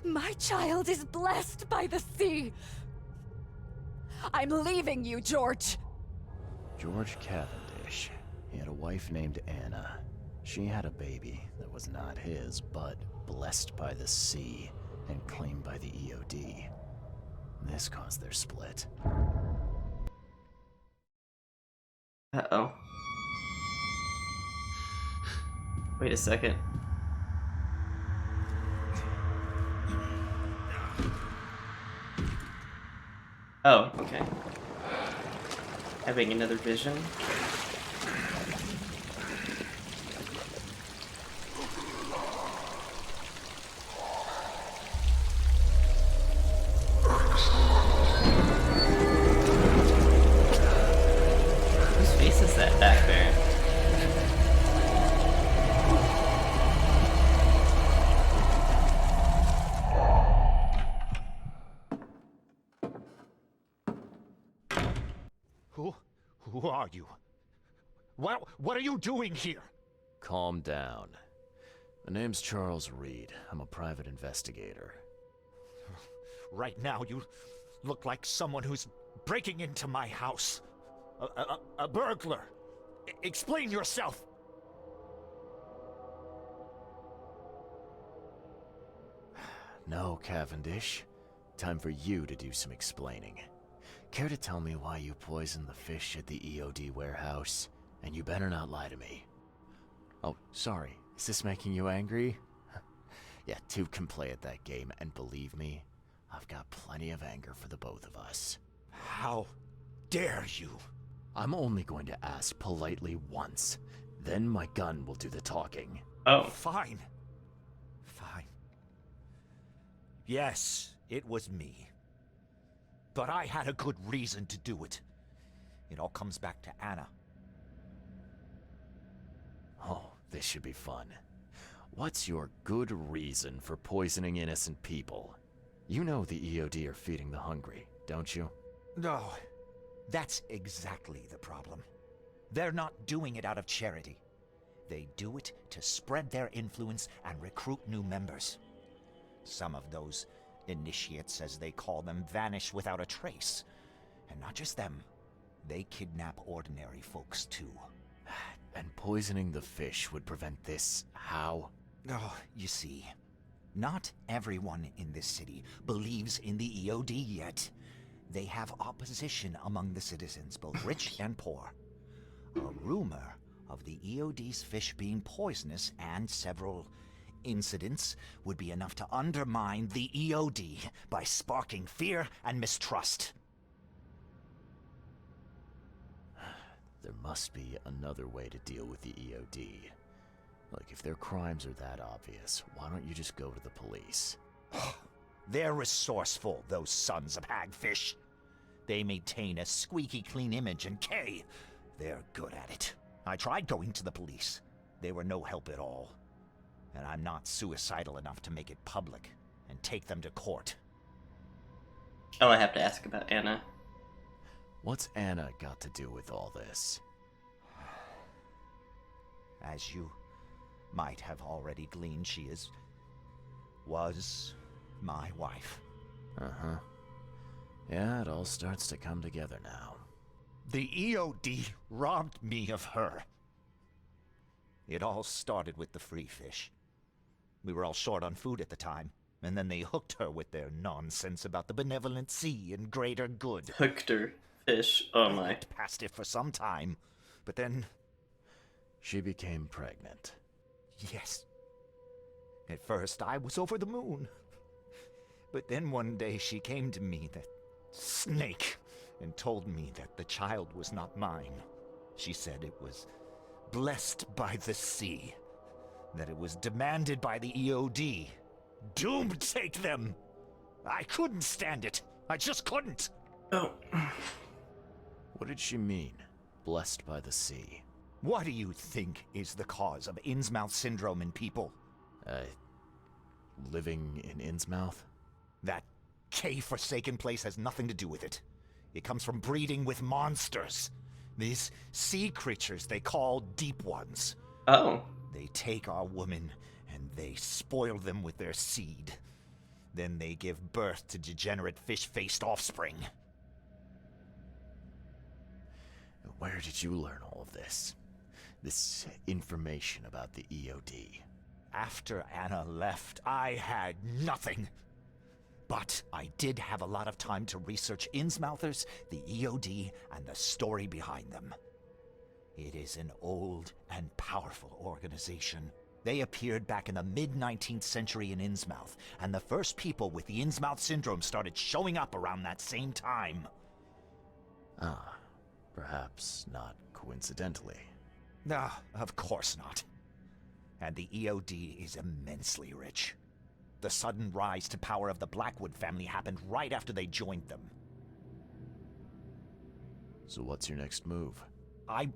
My child is blessed by the sea. I'm leaving you, George. George Cavendish. He had a wife named Anna. She had a baby that was not his, but blessed by the sea and claimed by the EOD. This caused their split. Uh-oh. Wait a second. Oh, okay. Having another vision. Whose face is that back there? Who are you? What are you doing here? Calm down. My name's Charles Reed. I'm a private investigator. Right now, you look like someone who's breaking into my house. A burglar. Explain yourself. No, Cavendish. Time for you to do some explaining. Care to tell me why you poisoned the fish at the EOD warehouse? And you better not lie to me. Oh, sorry. Is this making you angry? Yeah, two can play at that game, and believe me, I've got plenty of anger for the both of us. How dare you? I'm only going to ask politely once. Then my gun will do the talking. Oh. Fine. Fine. Yes, it was me. But I had a good reason to do it. It all comes back to Anna. Oh, this should be fun. What's your good reason for poisoning innocent people? You know the EOD are feeding the hungry, don't you? No, that's exactly the problem. They're not doing it out of charity. They do it to spread their influence and recruit new members. Some of those initiates, as they call them, vanish without a trace. And not just them, they kidnap ordinary folks too. And poisoning the fish would prevent this how? Oh, you see, not everyone in this city believes in the EOD yet. They have opposition among the citizens, both rich and poor. A rumor of the EOD's fish being poisonous and several incidents would be enough to undermine the EOD by sparking fear and mistrust. There must be another way to deal with the EOD. Like, if their crimes are that obvious, why don't you just go to the police? They're resourceful, those sons of hagfish. They maintain a squeaky clean image, and Kay, they're good at it. I tried going to the police. They were no help at all. And I'm not suicidal enough to make it public and take them to court. Oh, I have to ask about Anna. What's Anna got to do with all this? As you might have already gleaned, she was my wife. Uh-huh. Yeah, it all starts to come together now. The EOD robbed me of her. It all started with the free fish. We were all short on food at the time, and then they hooked her with their nonsense about the benevolent sea and greater good. Hooked her. Fish. Oh my. I looked past it for some time, but then... She became pregnant. Yes. At first, I was over the moon. But then one day she came to me, that snake, and told me that the child was not mine. She said it was blessed by the sea, that it was demanded by the EOD. Doomed take them! I couldn't stand it. I just couldn't. Oh. What did she mean, blessed by the sea? What do you think is the cause of Innsmouth syndrome in people? Living in Innsmouth? That K-forsaken place has nothing to do with it. It comes from breeding with monsters. These sea creatures they call Deep Ones. Oh. They take our women and they spoil them with their seed. Then they give birth to degenerate fish-faced offspring. Where did you learn all of this? This information about the EOD? After Anna left, I had nothing. But I did have a lot of time to research Innsmouthers, the EOD, and the story behind them. It is an old and powerful organization. They appeared back in the mid-19th century in Innsmouth, and the first people with the Innsmouth syndrome started showing up around that same time. Ah, perhaps not coincidentally. No, of course not. And the EOD is immensely rich. The sudden rise to power of the Blackwood family happened right after they joined them. So what's your next move? I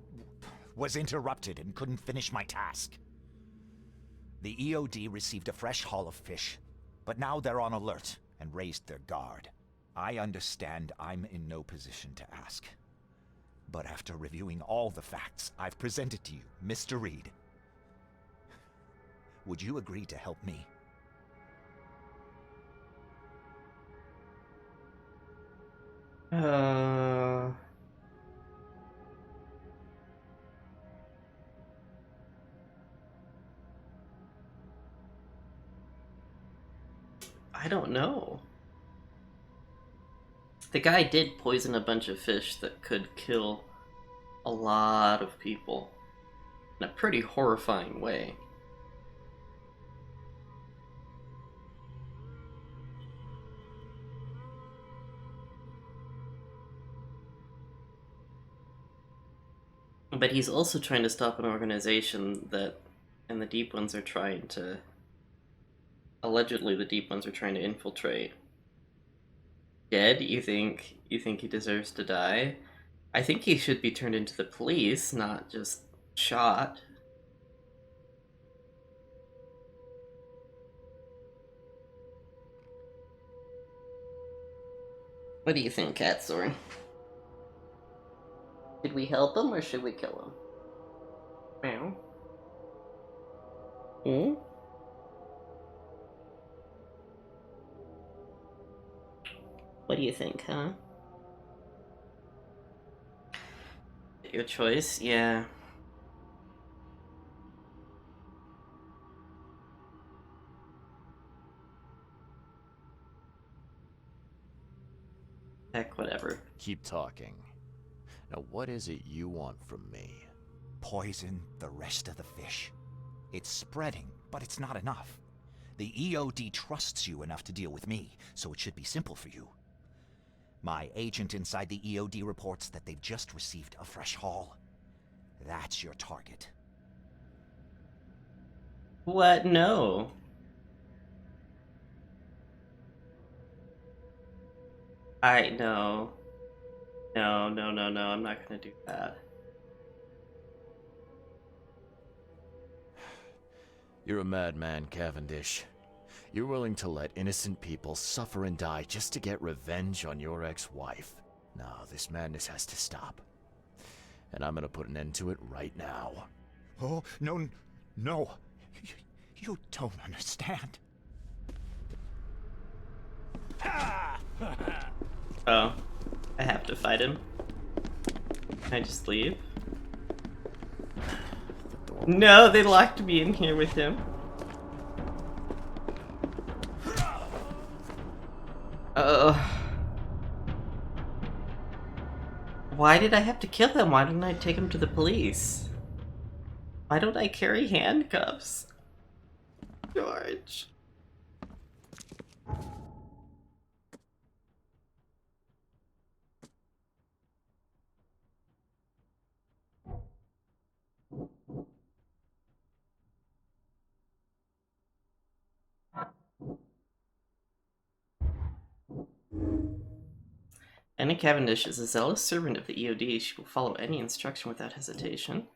was interrupted and couldn't finish my task. The EOD received a fresh haul of fish, but now they're on alert and raised their guard. I understand I'm in no position to ask. But after reviewing all the facts I've presented to you, Mr. Reed, would you agree to help me? I I don't know. The guy did poison a bunch of fish that could kill a lot of people in a pretty horrifying way. But he's also trying to stop an organization that, and the Deep Ones are trying to, allegedly the Deep Ones are trying to infiltrate. Dead? You think he deserves to die? I think he should be turned into the police, not just shot. What do you think, Katsor? Should we help him or should we kill him? Meow. Hmm? What do you think, huh? Your choice? Yeah. Heck, whatever. Keep talking. Now, what is it you want from me? Poison the rest of the fish. It's spreading, but it's not enough. The EOD trusts you enough to deal with me, so it should be simple for you. My agent inside the EOD reports that they've just received a fresh haul. That's your target. What? No. No. No, I'm not gonna do that. You're a madman, Cavendish. You're willing to let innocent people suffer and die just to get revenge on your ex-wife. No, this madness has to stop. And I'm gonna put an end to it right now. Oh, no. You don't understand. Oh. I have to fight him. Can I just leave? No, they locked me in here with him. Why did I have to kill him? Why didn't I take him to the police? Why don't I carry handcuffs? George. Anna Cavendish is a zealous servant of the EOD. She will follow any instruction without hesitation.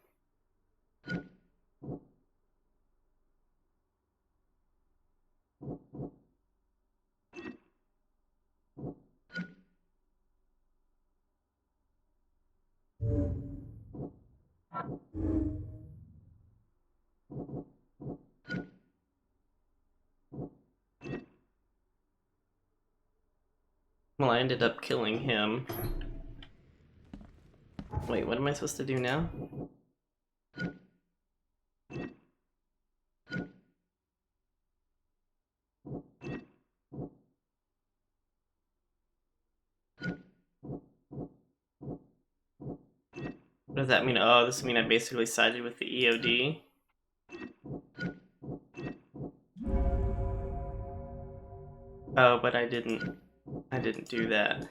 Well, I ended up killing him. Wait, what am I supposed to do now? What does that mean? Oh, this means I basically sided with the EOD. Oh, but I didn't do that.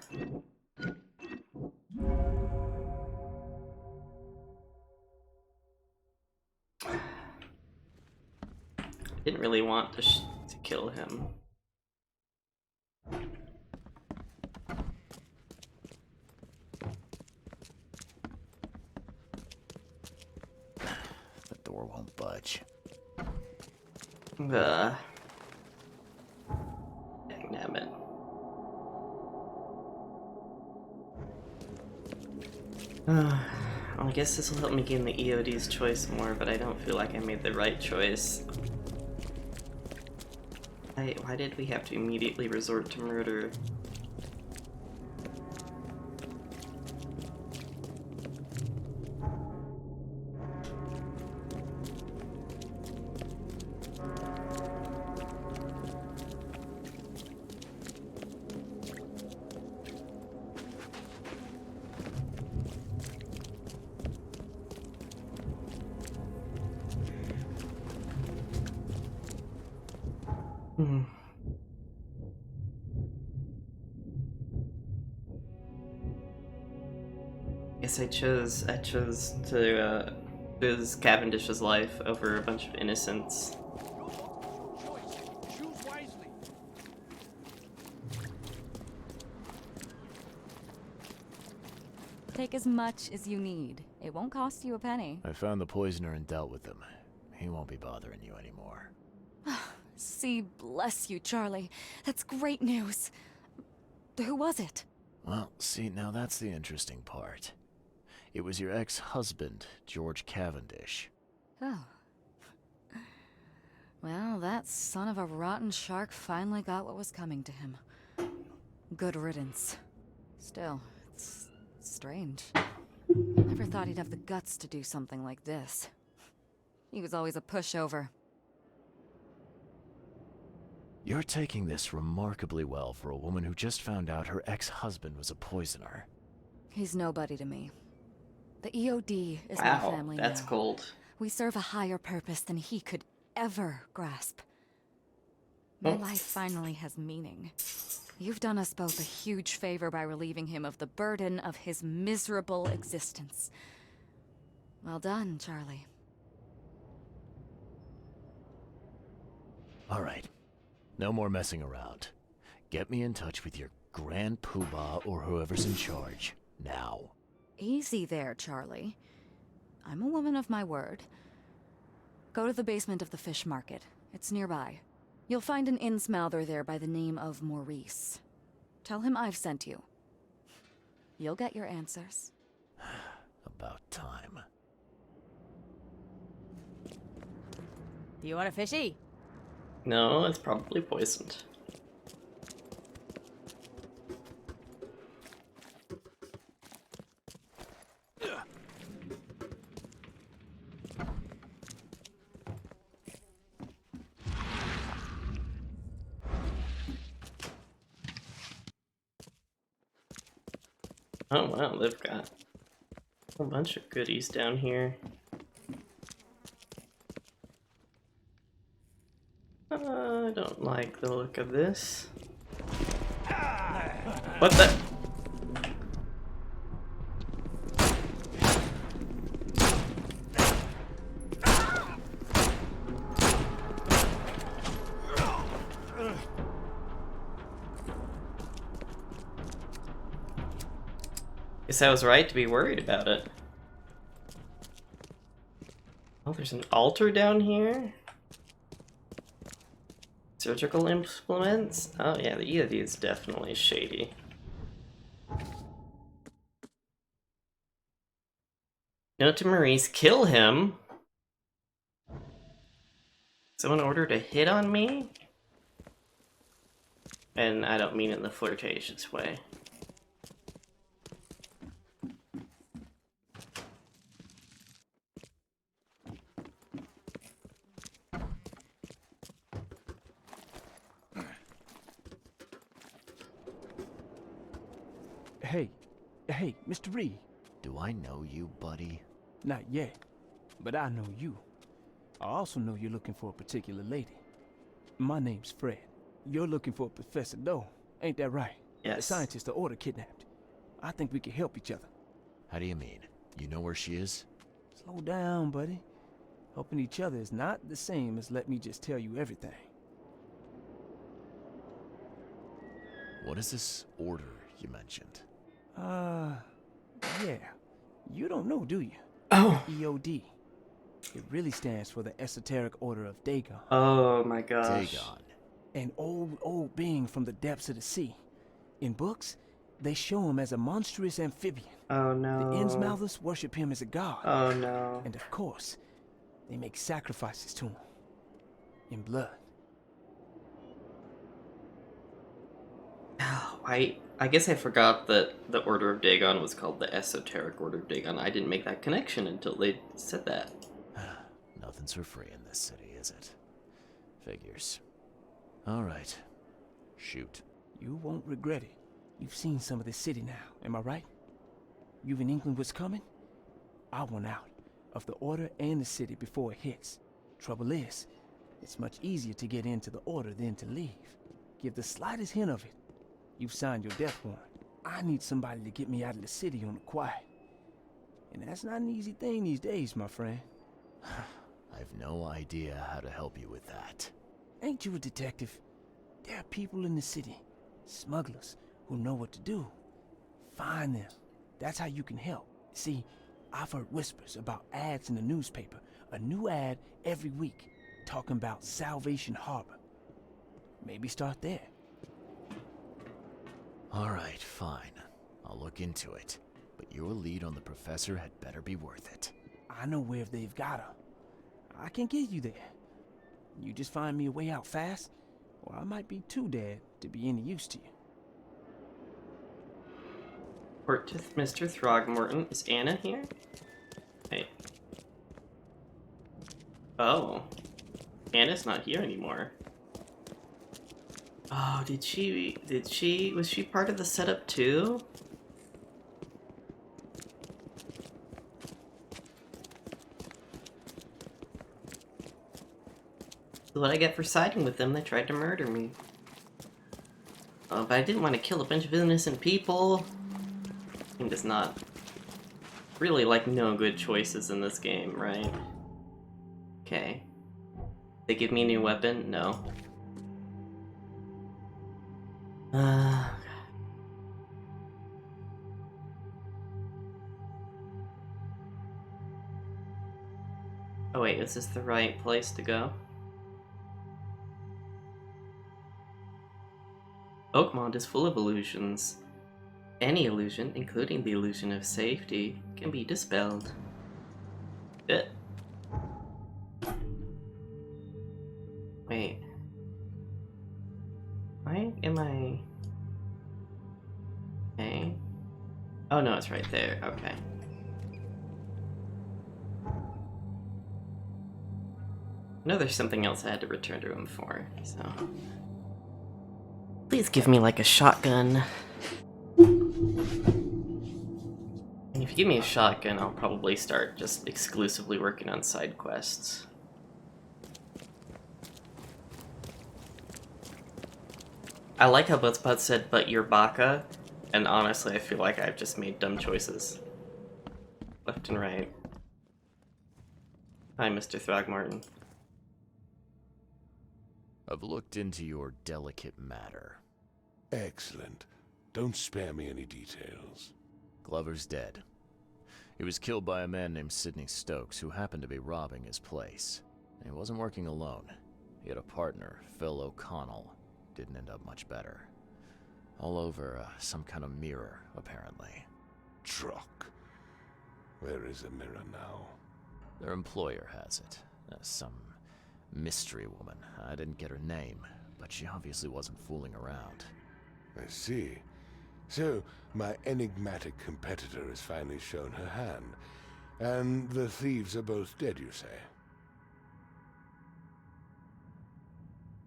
Didn't really want to kill him. The door won't budge. Dangnabbit. Well, I guess this will help me gain the EOD's choice more, but I don't feel like I made the right choice. Why did we have to immediately resort to murder? Hmm. Guess I chose to choose Cavendish's life over a bunch of innocents. Choose wisely. Take as much as you need. It won't cost you a penny. I found the poisoner and dealt with him. He won't be bothering you anymore. See, bless you, Charlie. That's great news. Who was it? Well, see, now that's the interesting part. It was your ex-husband, George Cavendish. Oh. Well, that son of a rotten shark finally got what was coming to him. Good riddance. Still, it's strange. Never thought he'd have the guts to do something like this. He was always a pushover. You're taking this remarkably well for a woman who just found out her ex-husband was a poisoner. He's nobody to me. The EOD is my Wow, family that's now. cold. We serve a higher purpose than he could ever grasp. My life finally has meaning. You've done us both a huge favor by relieving him of the burden of his miserable existence. Well done, Charlie. All right. No more messing around. Get me in touch with your Grand Poobah or whoever's in charge. Now. Easy there, Charlie. I'm a woman of my word. Go to the basement of the fish market. It's nearby. You'll find an Innsmouther there by the name of Maurice. Tell him I've sent you. You'll get your answers. About time. Do you want a fishy? No, it's probably poisoned. Oh wow, they've got a whole bunch of goodies down here. I don't like the look of this. What the? Guess I was right to be worried about it. Oh, there's an altar down here? Surgical implements? Oh yeah, the EOD is definitely shady. Note to Maurice, kill him! Someone ordered a hit on me? And I don't mean it in the flirtatious way. Hey, Mr. Reed. Do I know you, buddy? Not yet, but I know you. I also know you're looking for a particular lady. My name's Fred. You're looking for Professor Doe, ain't that right? Yes. The scientist the Order kidnapped. I think we can help each other. How do you mean? You know where she is? Slow down, buddy. Helping each other is not the same as let me just tell you everything. What is this order you mentioned? Yeah. You don't know, do you? Oh. EOD. It really stands for the Esoteric Order of Dagon. Oh my gosh. Dagon. An old being from the depths of the sea. In books, they show him as a monstrous amphibian. Oh no. The Innsmouthers worship him as a god. Oh no. And of course, they make sacrifices to him. In blood. I guess I forgot that the Order of Dagon was called the Esoteric Order of Dagon. I didn't make that connection until they said that. Nothing's for free in this city, is it? Figures. All right. Shoot. You won't regret it. You've seen some of this city now, am I right? You've in England what's coming? I want out of the Order and the city before it hits. Trouble is, It's much easier to get into the order than to leave. Give the slightest hint of it, you've signed your death warrant. I need somebody to get me out of the city on the quiet. And that's not an easy thing these days, my friend. I've no idea how to help you with that. Ain't you a detective? There are people in the city, smugglers, who know what to do. Find them. That's how you can help. See, I've heard whispers about ads in the newspaper. A new ad every week, talking about Salvation Harbor. Maybe start there. Alright, fine. I'll look into it. But your lead on the professor had better be worth it. I know where they've got her. I can get you there. You just find me a way out fast, or I might be too dead to be any use to you. Report to Mr. Throgmorton. Is Anna here? Hey. Oh. Anna's not here anymore. Oh, was she part of the setup too? What I get for siding with them, they tried to murder me. Oh, but I didn't want to kill a bunch of innocent people. I'm just not really like no good choices in this game, right? Okay. They give me a new weapon? No. Oh wait, is this the right place to go? Oakmont is full of illusions. Any illusion, including the illusion of safety, can be dispelled. Wait. Why am I... Okay. Oh no, it's right there. Okay. No, there's something else I had to return to him for, so... Please give me, like, a shotgun. And if you give me a shotgun, I'll probably start just exclusively working on side quests. I like how Buzzbot said, but you're Baka, and honestly, I feel like I've just made dumb choices. Left and right. Hi, Mr. Throgmorton. I've looked into your delicate matter. Excellent. Don't spare me any details. Glover's dead. He was killed by a man named Sidney Stokes, who happened to be robbing his place. And he wasn't working alone. He had a partner, Phil O'Connell. Didn't end up much better. All over some kind of mirror, apparently. Truck. Where is the mirror now? Their employer has it. Some mystery woman. I didn't get her name, but she obviously wasn't fooling around. I see. So, my enigmatic competitor has finally shown her hand. And the thieves are both dead, you say?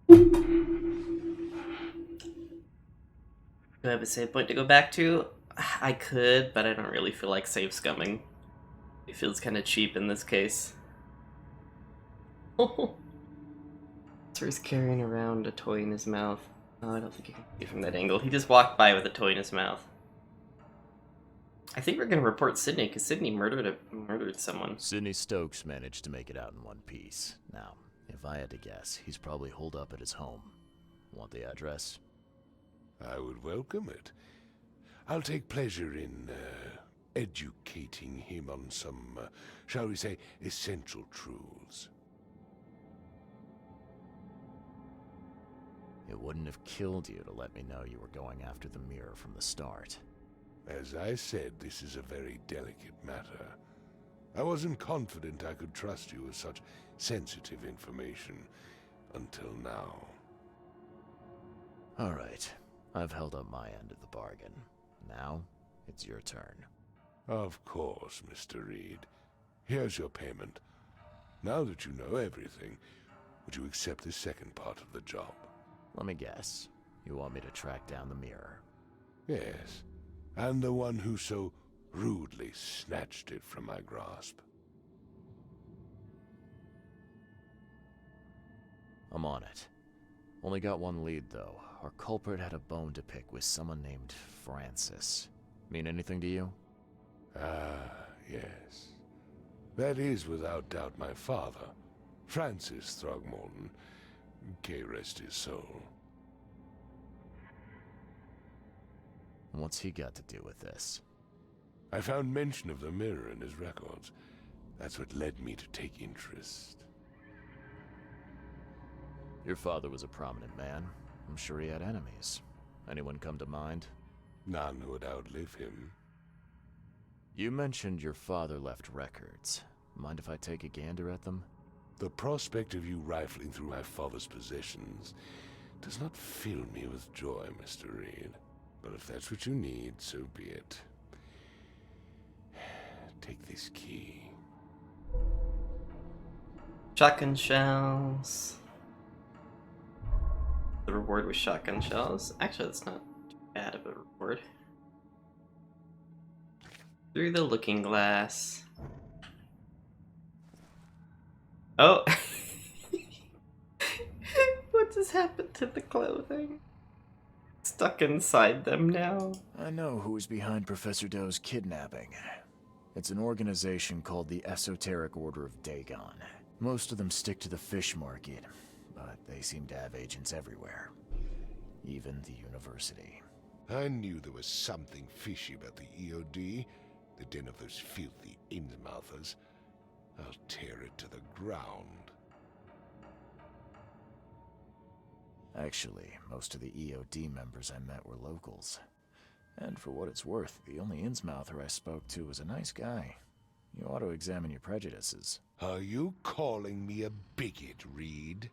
Do I have a save point to go back to? I could, but I don't really feel like save scumming. It feels kind of cheap in this case. So he's carrying around a toy in his mouth. Oh, I don't think you can see from that angle. He just walked by with a toy in his mouth. I think we're gonna report Sidney, because Sidney murdered someone. Sidney Stokes managed to make it out in one piece. Now, if I had to guess, he's probably holed up at his home. Want the address? I would welcome it. I'll take pleasure in, educating him on some, shall we say, essential truths. It wouldn't have killed you to let me know you were going after the mirror from the start. As I said, this is a very delicate matter. I wasn't confident I could trust you with such sensitive information until now. All right. I've held up my end of the bargain. Now, it's your turn. Of course, Mr. Reed. Here's your payment. Now that you know everything, would you accept the second part of the job? Let me guess. You want me to track down the mirror? Yes, and the one who so rudely snatched it from my grasp. I'm on it. Only got one lead, though. Our culprit had a bone to pick with someone named Francis. Mean anything to you? Ah, yes. That is without doubt my father, Francis Throgmorton. May rest his soul. What's he got to do with this? I found mention of the mirror in his records. That's what led me to take interest. Your father was a prominent man. I'm sure he had enemies. Anyone come to mind? None who would outlive him. You mentioned your father left records. Mind if I take a gander at them? The prospect of you rifling through my father's possessions does not fill me with joy, Mr. Reed. But if that's what you need, so be it. Take this key. Shotgun shells. The reward was shotgun shells. Actually, that's not too bad of a reward. Through the looking glass. Oh! What just happened to the clothing? Stuck inside them now. I know who's behind Professor Doe's kidnapping. It's an organization called the Esoteric Order of Dagon. Most of them stick to the fish market, but they seem to have agents everywhere. Even the university. I knew there was something fishy about the EOD, the den of those filthy Innsmouthers. I'll tear it to the ground. Actually, most of the EOD members I met were locals. And for what it's worth, the only Innsmouther I spoke to was a nice guy. You ought to examine your prejudices. Are you calling me a bigot, Reed?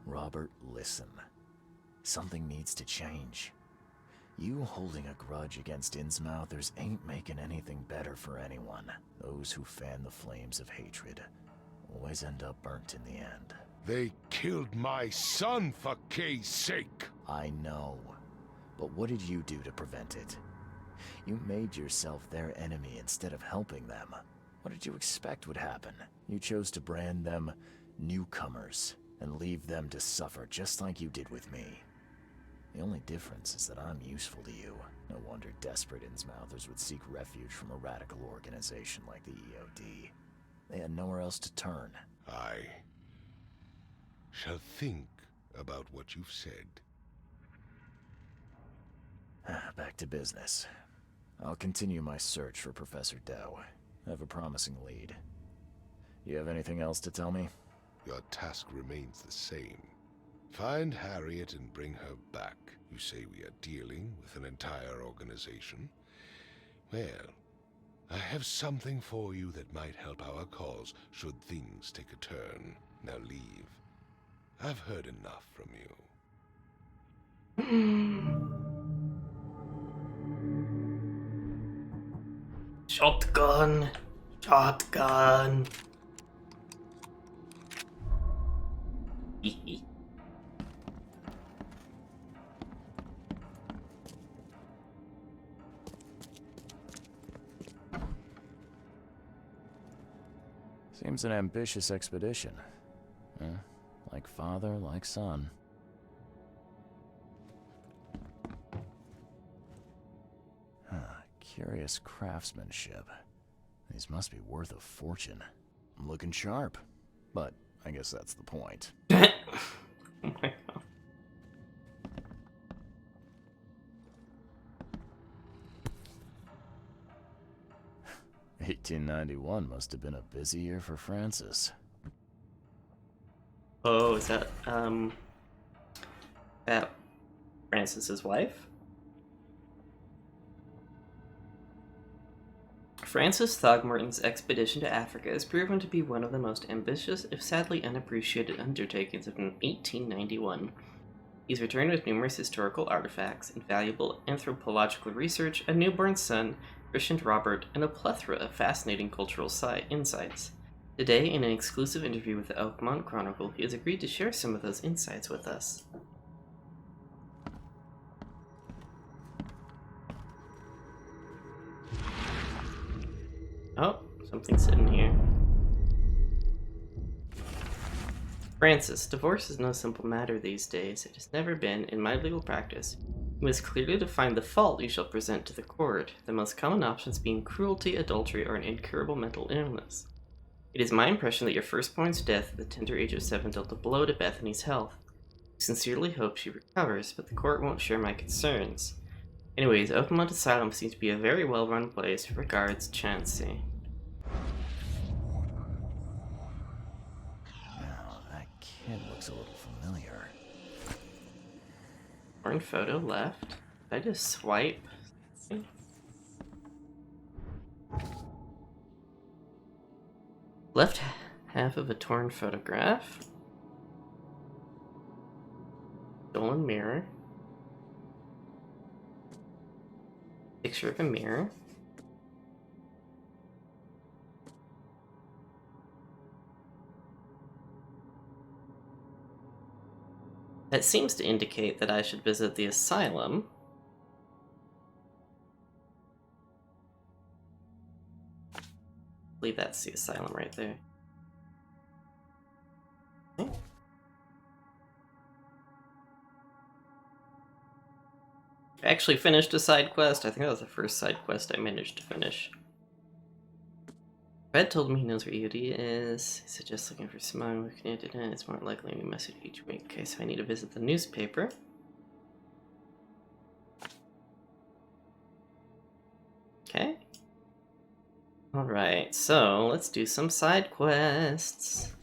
Robert, listen. Something needs to change. You holding a grudge against Innsmouthers ain't making anything better for anyone. Those who fan the flames of hatred always end up burnt in the end. They killed my son, for Kay's sake! I know. But what did you do to prevent it? You made yourself their enemy instead of helping them. What did you expect would happen? You chose to brand them newcomers and leave them to suffer just like you did with me. The only difference is that I'm useful to you. No wonder desperate Innsmouthers would seek refuge from a radical organization like the EOD. They had nowhere else to turn. I shall think about what you've said. Back to business. I'll continue my search for Professor Doe. I have a promising lead. You have anything else to tell me? Your task remains the same. Find Harriet and bring her back. You say we are dealing with an entire organization? Well, I have something for you that might help our cause should things take a turn. Now leave. I've heard enough from you. Shotgun. Shotgun. Seems an ambitious expedition. Like father, like son. Curious craftsmanship. These must be worth a fortune. I'm looking sharp. But I guess that's the point. Oh my god. 1891 must have been a busy year for Francis. Oh, is that Francis's wife? Francis Throgmorton's expedition to Africa has proven to be one of the most ambitious, if sadly unappreciated, undertakings of 1891. He's returned with numerous historical artifacts, invaluable anthropological research, a newborn son, christened Robert, and a plethora of fascinating cultural insights. Today, in an exclusive interview with the Oakmont Chronicle, he has agreed to share some of those insights with us. Oh, something's sitting here. Francis, divorce is no simple matter these days. It has never been, in my legal practice. You must clearly define the fault you shall present to the court, the most common options being cruelty, adultery, or an incurable mental illness. It is my impression that your firstborn's death at the tender age of 7 dealt a blow to Bethany's health. I sincerely hope she recovers, but the court won't share my concerns. Anyways, Oakmont Asylum seems to be a very well-run place. Regards, Chansey. Now, that kid looks a little familiar. Torn photo left. Did I just swipe? Left half of a torn photograph. Stolen mirror. Picture of a mirror. That seems to indicate that I should visit the asylum. I believe that's the asylum right there. Okay. I actually finished a side quest. I think that was the first side quest I managed to finish. Red told me he knows where EOD is. He suggests looking for someone who connected in. It's more likely we message each week. Okay, so I need to visit the newspaper. Okay. Alright, so let's do some side quests.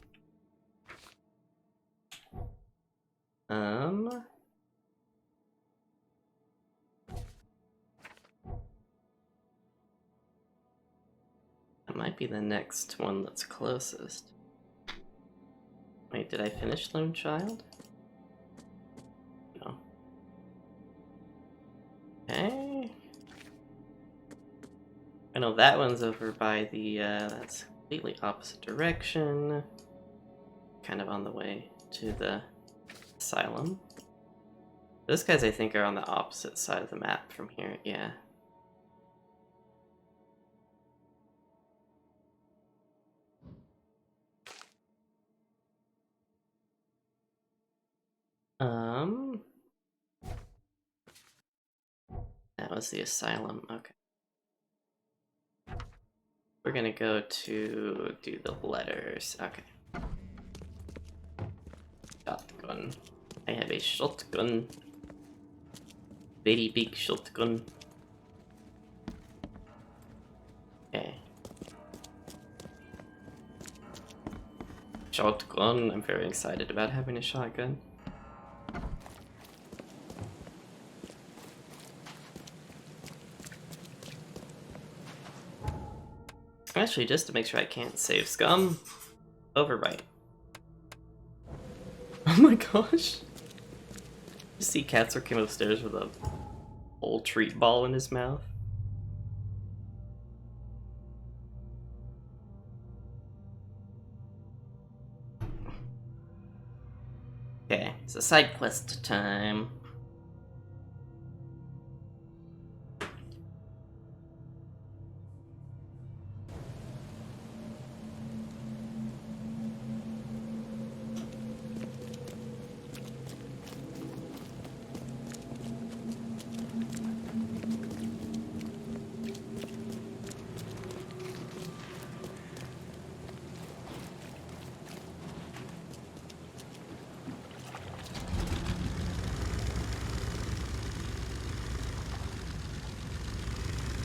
That might be the next one that's closest. Wait, did I finish Lone Child? No. Okay. I know that one's over by the, that's completely opposite direction. Kind of on the way to the asylum. Those guys, I think, are on the opposite side of the map from here, yeah. That was the asylum, okay. We're gonna go to do the letters, okay. Shotgun. I have a shotgun. Very big shotgun. Okay. Shotgun, I'm very excited about having a shotgun. Actually, just to make sure I can't save scum, overwrite. Oh my gosh! You see Katzer came upstairs with a whole treat ball in his mouth. Okay, so side quest time.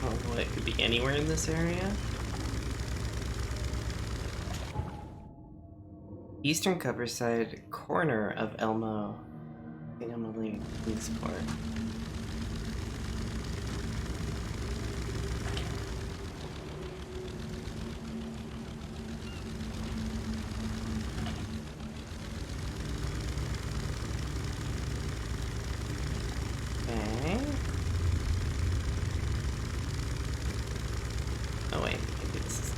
Oh, it could be anywhere in this area. Eastern Coverside, corner of Elmo. I think I'm gonna leave this part. Okay. Oh wait, maybe this is...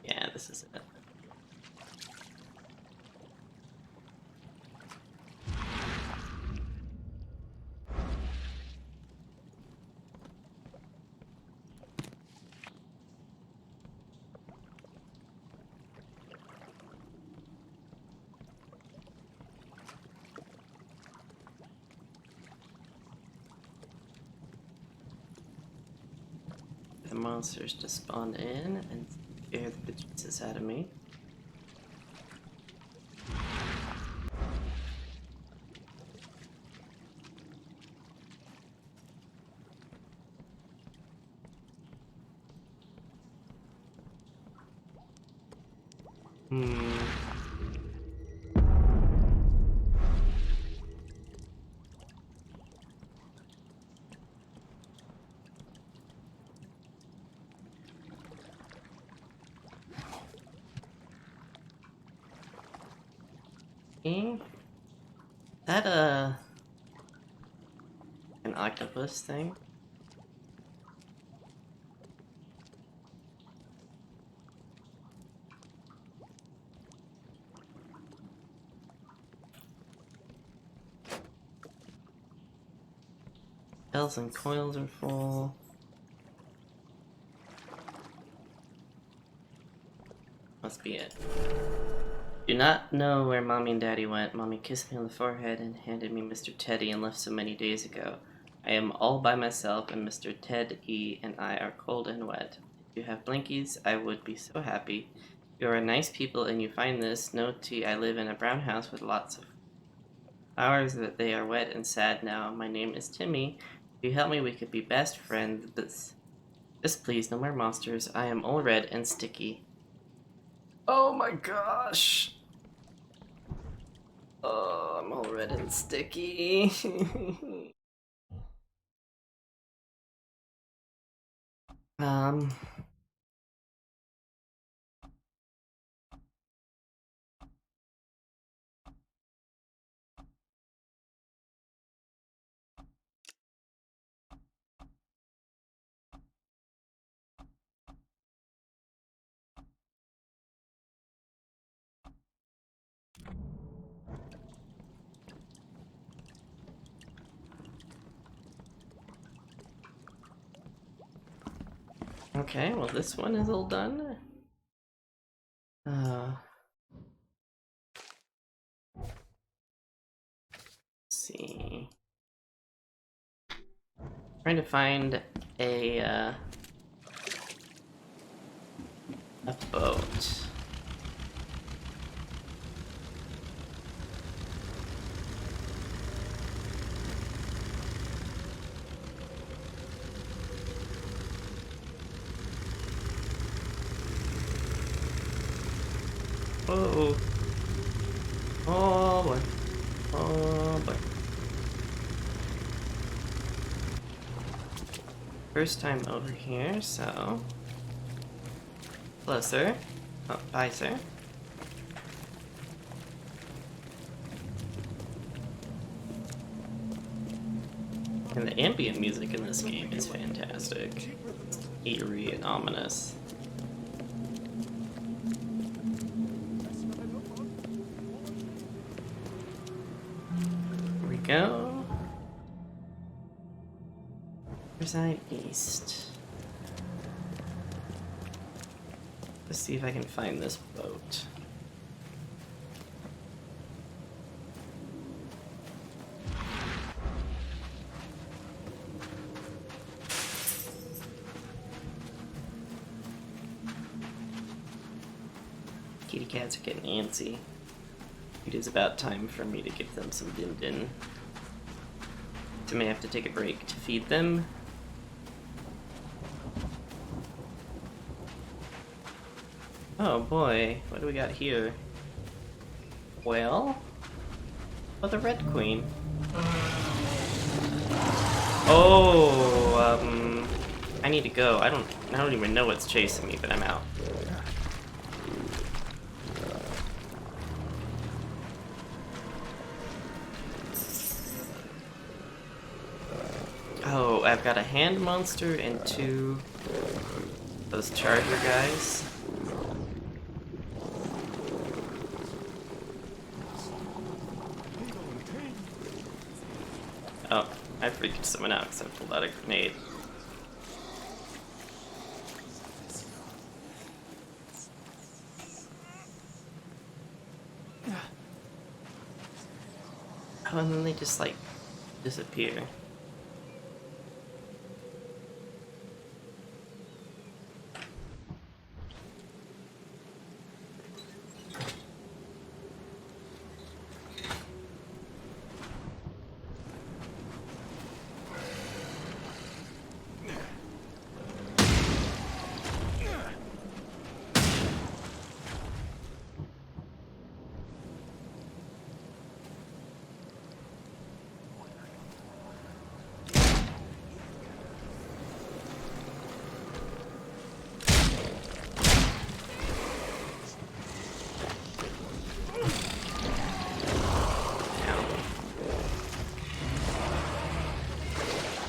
Yeah, this is it. monsters to spawn in and scare the bejesus out of me. Is that an octopus thing? Bells and coils are full. Must be it. Do not know where Mommy and Daddy went. Mommy kissed me on the forehead and handed me Mr. Teddy and left so many days ago. I am all by myself and Mr. Ted E and I are cold and wet. If you have blankies, I would be so happy. You are nice people and you find this. No tea. I live in a brown house with lots of flowers, but they are wet and sad now. My name is Timmy. If you help me, we could be best friends. Just please, no more monsters. I am all red and sticky. Oh my gosh. Oh, I'm all red and sticky. Okay, well this one is all done. Let's see. Trying to find a boat. Oh. Oh boy. Oh boy. First time over here, so hello, sir. Oh, bye, sir. And the ambient music in this game is fantastic. Eerie and ominous. Here we go. Riverside East. Let's see if I can find this boat. Kitty cats are getting antsy. It is about time for me to give them some din din. So I may have to take a break to feed them. Oh boy, what do we got here? Well? Oh, the Red Queen. Oh, I need to go. I don't even know what's chasing me, but I'm out. Oh, I've got a hand monster and two those charger guys. Oh, I freaked someone out because I pulled out a grenade. Oh, and then they just like disappear.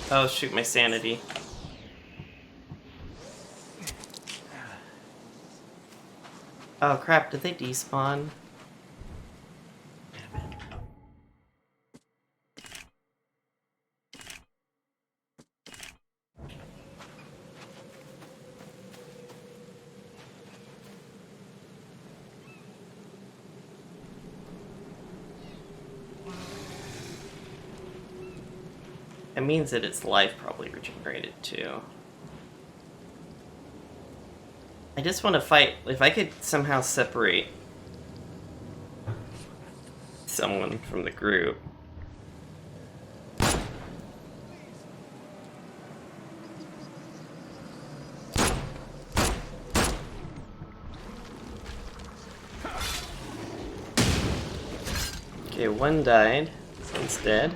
Oh shoot, my sanity. Oh crap, did they despawn? It means that its life probably regenerated too. I just want to fight. If I could somehow separate someone from the group. Okay, one died. One's dead.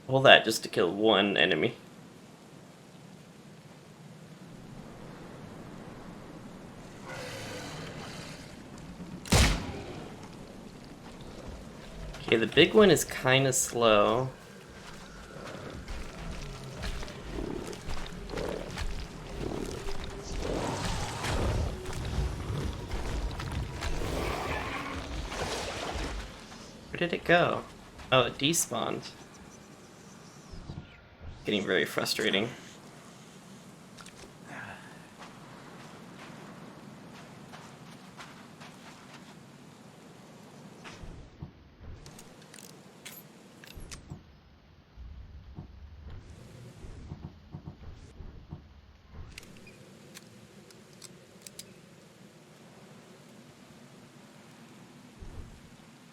All that just to kill one enemy. Okay, the big one is kind of slow. Where did it go? Oh, it despawned. Getting very frustrating.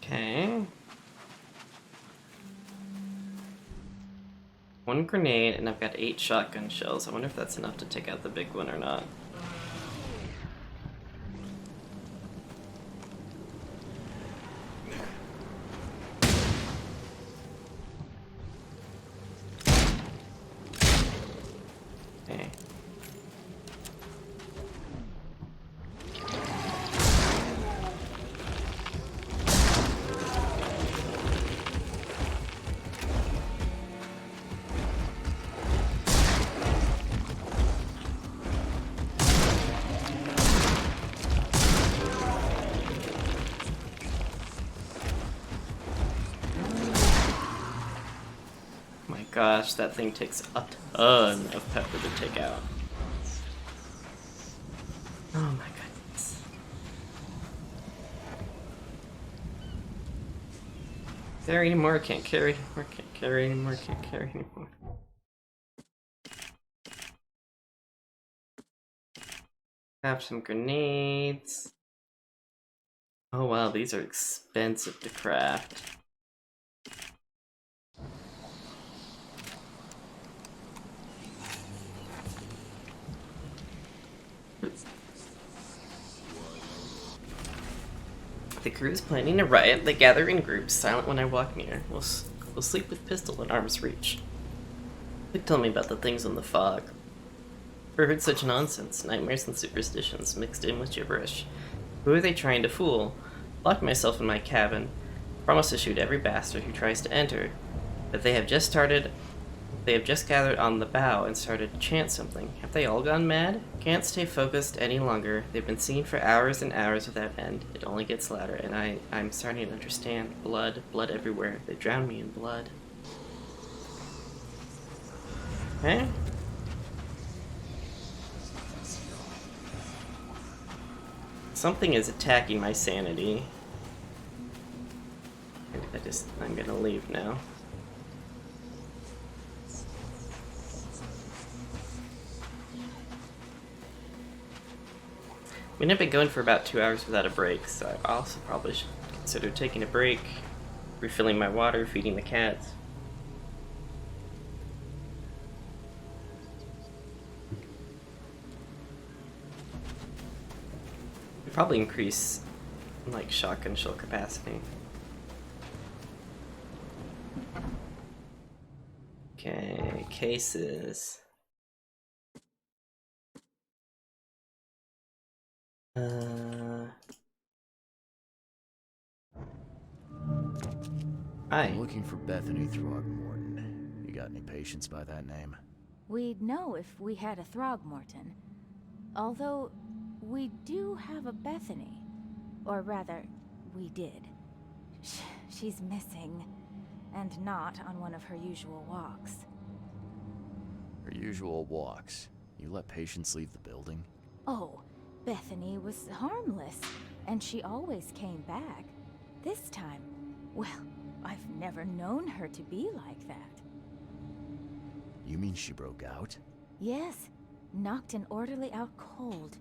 Okay. One grenade, and I've got 8 shotgun shells. I wonder if that's enough to take out the big one or not. Okay. Gosh, that thing takes a ton of pepper to take out. Oh my goodness. Carry anymore, can't carry anymore, can't carry anymore, can't carry anymore. Have some grenades. Oh wow, these are expensive to craft. The crew is planning a riot. They gather in groups, silent when I walk near. We'll sleep with pistol in arm's reach. Quick, tell me about the things in the fog. Never heard such nonsense. Nightmares and superstitions mixed in with gibberish. Who are they trying to fool? Locked myself in my cabin. Promise to shoot every bastard who tries to enter. But they have just gathered on the bow and started to chant something. Have they all gone mad? Can't stay focused any longer. They've been seen for hours and hours without end. It only gets louder, and I'm starting to understand. Blood everywhere. They drown me in blood. Okay. Something is attacking my sanity. I'm gonna leave now. I mean, I've been going for about 2 hours without a break, so I also probably should consider taking a break, refilling my water, feeding the cats. I'd probably increase, like, shotgun shell capacity. Okay, cases. Hi. I'm looking for Bethany Throgmorton. You got any patients by that name? We'd know if we had a Throgmorton. Although, we do have a Bethany. Or rather, we did. She's missing. And not on one of her usual walks. Her usual walks. You let patients leave the building? Oh, Bethany was harmless, and she always came back. This time, well, I've never known her to be like that. You mean she broke out? Yes, knocked an orderly out cold.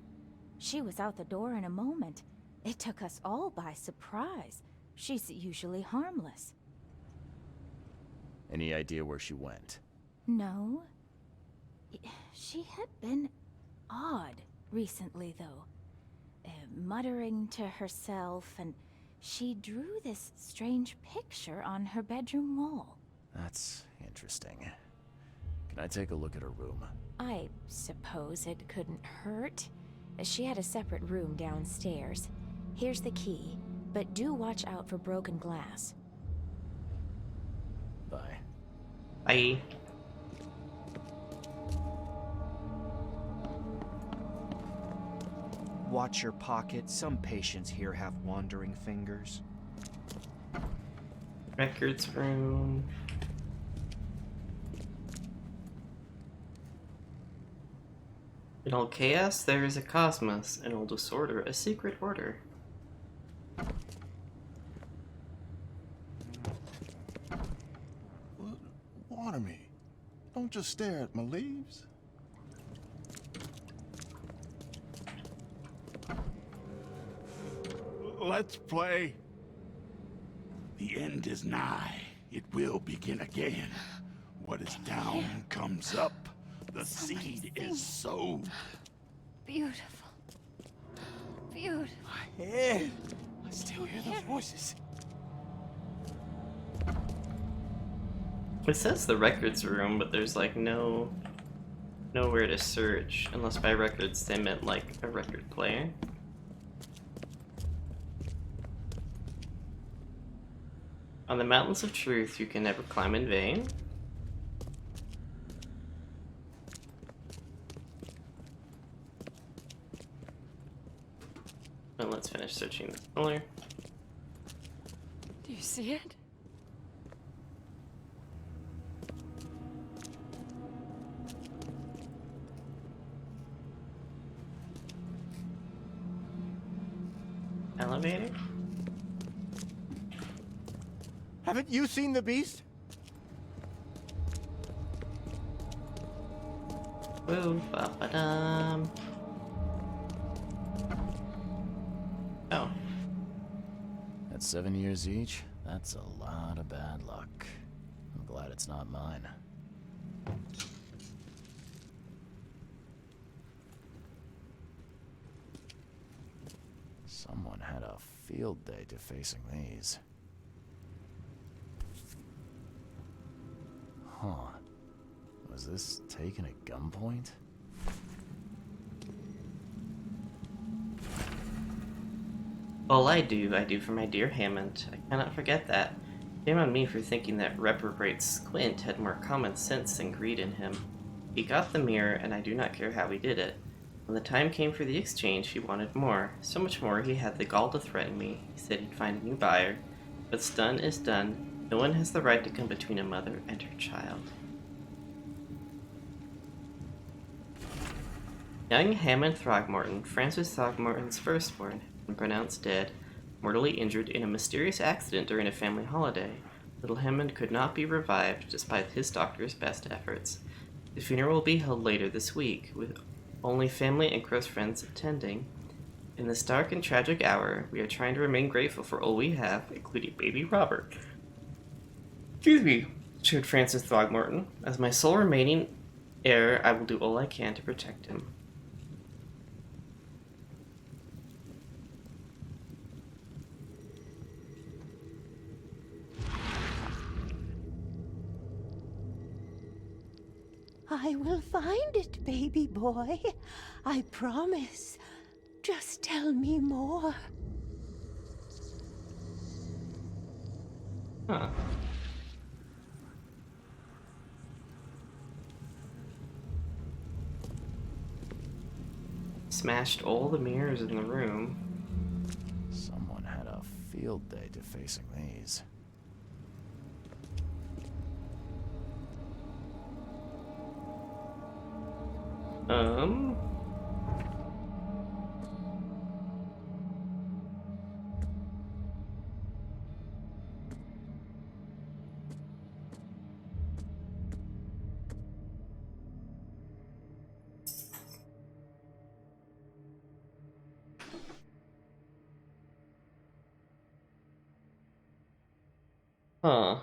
She was out the door in a moment. It took us all by surprise. She's usually harmless. Any idea where she went? No. She had been odd recently, though. Muttering to herself, and she drew this strange picture on her bedroom wall. That's interesting. Can I take a look at her room? I suppose it couldn't hurt. She had a separate room downstairs. Here's the key, but do watch out for broken glass. Bye. Bye. Watch your pocket. Some patients here have wandering fingers. Records room. In all chaos, there is a cosmos. In all disorder, a secret order. Water me. Don't just stare at my leaves. Let's play. The end is nigh. It will begin again. What is down comes up. The seed is sowed. Beautiful. Beautiful. My head. I still hear those voices. It says the records room, but there's like nowhere to search, unless by records they meant like a record player. On the mountains of truth you can never climb in vain. And let's finish searching the cellar. Do you see it? Elevator? Haven't you seen the beast? Woo, ba-ba-dum. Oh. At 7 years each, that's a lot of bad luck. I'm glad it's not mine. Someone had a field day defacing these. Huh. Was this taken at gunpoint? All I do for my dear Hammond. I cannot forget that. Shame on me for thinking that reprobate Squint had more common sense than greed in him. He got the mirror, and I do not care how he did it. When the time came for the exchange, he wanted more. So much more, he had the gall to threaten me. He said he'd find a new buyer. What's done is done. No one has the right to come between a mother and her child. Young Hammond Throgmorton, Francis Throgmorton's firstborn, had been pronounced dead, mortally injured in a mysterious accident during a family holiday. Little Hammond could not be revived despite his doctor's best efforts. The funeral will be held later this week, with only family and close friends attending. In this dark and tragic hour, we are trying to remain grateful for all we have, including baby Robert. Excuse me, cheered Francis Throgmorton. As my sole remaining heir, I will do all I can to protect him. I will find it, baby boy. I promise. Just tell me more. Huh. Smashed all the mirrors in the room. Someone had a field day defacing these. Huh.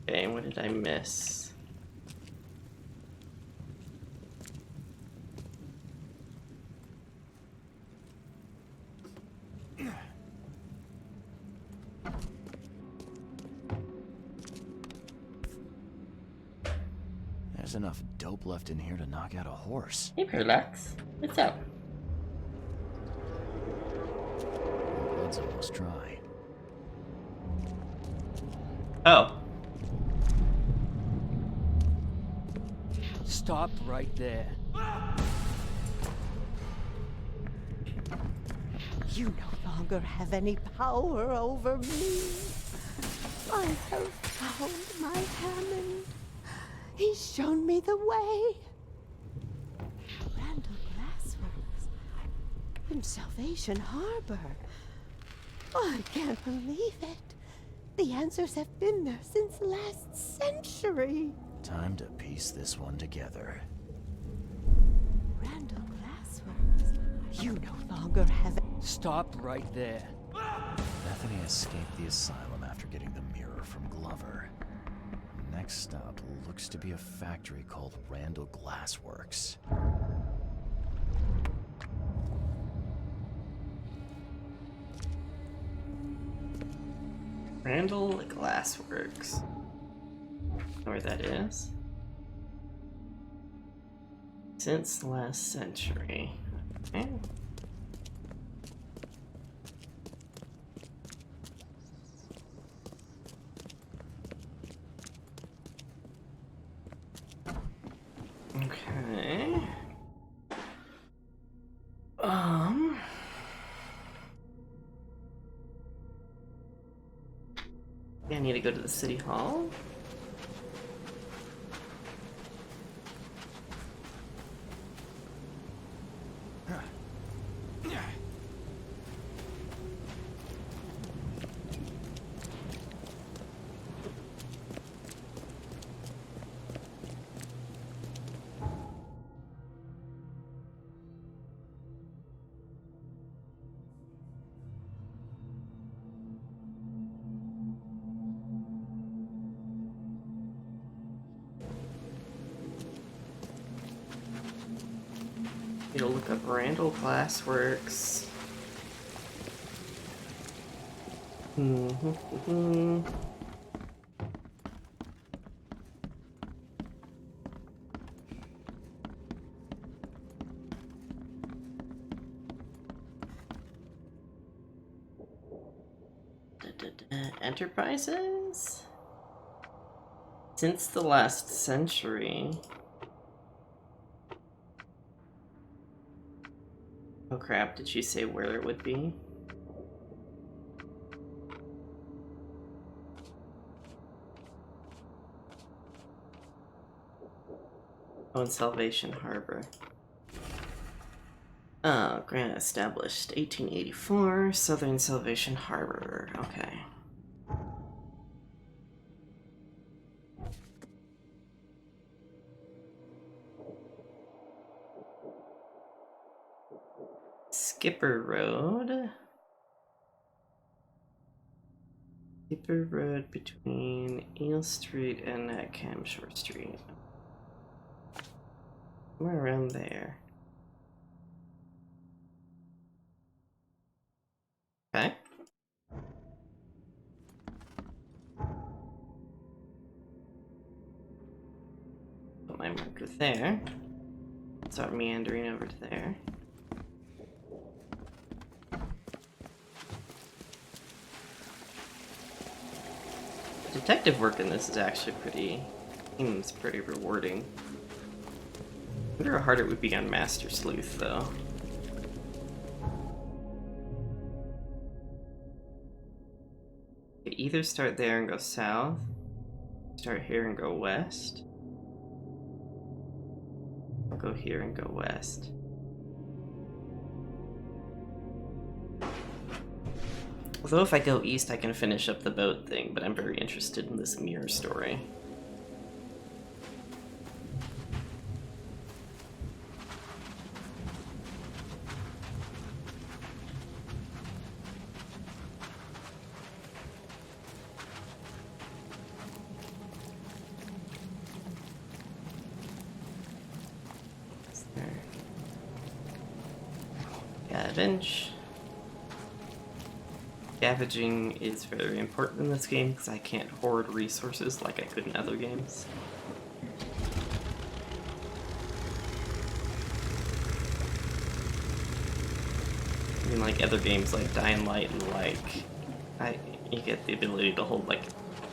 Okay, what did I miss? There's enough dope left in here to knock out a horse. Hey, Parallax. What's up? My blood's almost dry. Oh. Stop right there. You no longer have any power over me. I have found my Hammond. He's shown me the way. Randall Glassworks in Salvation Harbor. I can't believe it. The answers have been there since last century. Time to piece this one together. Randall Glassworks. You no longer have... Stop right there. Bethany escaped the asylum after getting the mirror from Glover. Next stop looks to be a factory called Randall Glassworks. Randall Glassworks. Know where that is? Since the last century. Okay. Okay. I need to go to the city hall. Need to look up Randall Glassworks. Enterprises? Since the last century. Oh crap, did she say where it would be? Oh, in Salvation Harbor. Oh, Grant established 1884, Southern Salvation Harbor. Okay. Skipper Road. Skipper Road between Eel Street and Camshore Street. Somewhere around there. Okay. there. Start meandering over to there. Detective work in this is actually seems pretty rewarding. I wonder how hard it would be on Master Sleuth, though. You either start there and go south, start here and go west. I'll go here and go west. Although if I go east, I can finish up the boat thing, but I'm very interested in this mirror story. Scavenge. Scavenging is very important in this game because I can't hoard resources like I could in other games. In like other games like Dying Light and you get the ability to hold like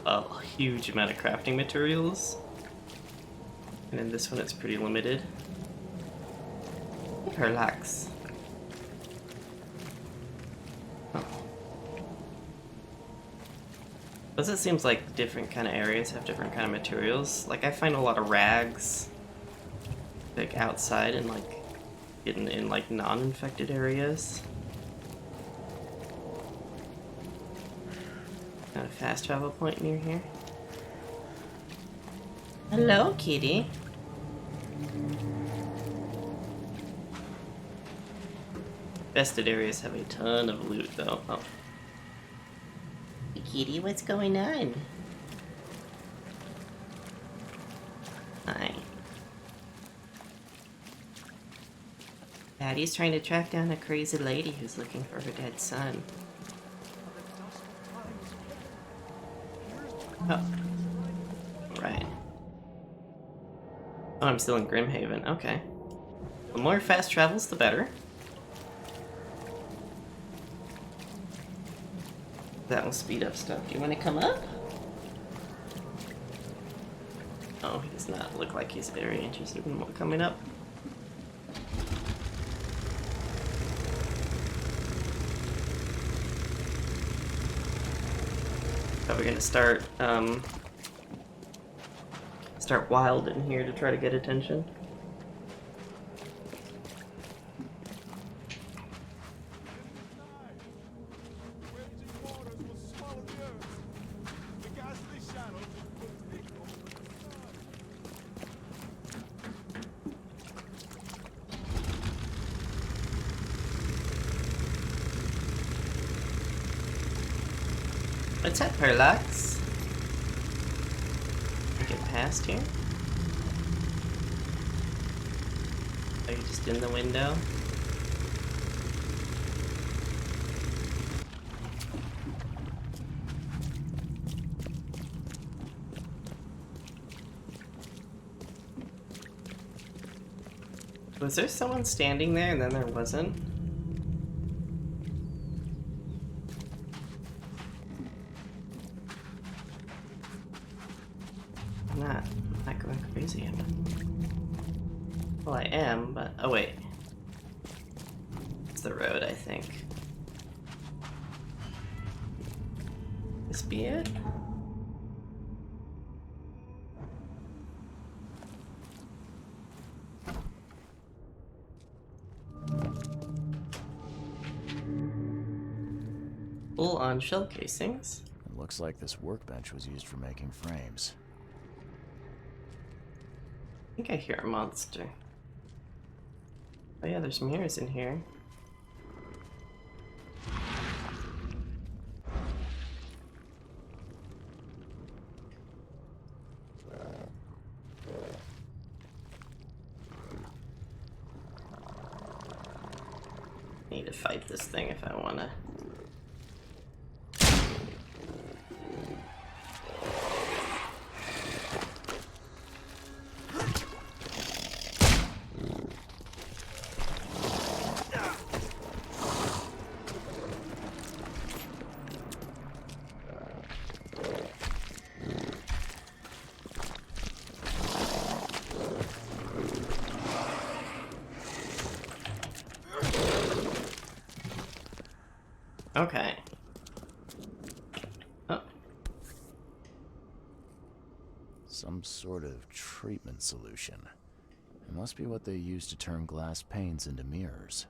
a huge amount of crafting materials. And in this one it's pretty limited. Parallax. Plus it seems like different kind of areas have different kind of materials. Like I find a lot of rags like outside and like in like non-infected areas. Got a fast travel point near here. Hello, kitty. Infested areas have a ton of loot though. Oh. Kitty, what's going on? Hi. Daddy's trying to track down a crazy lady who's looking for her dead son. Oh. Right. Oh, I'm still in Grimhaven. Okay. The more fast travels, the better. That will speed up stuff. Do you want to come up? Oh, he does not look like he's very interested in coming up. So we're gonna start wild in here to try to get attention. What's that, Parallax? Get past here? Are you just in the window? Was there someone standing there and then there wasn't? Not going crazy, am I? Well, I am, but oh wait. It's the road, I think. This be it? Full on shell casings. It looks like this workbench was used for making frames. I think I hear a monster. Oh yeah, there's mirrors in here. Need to fight this thing if I wanna. Okay. Oh. Some sort of treatment solution. It must be what they use to turn glass panes into mirrors.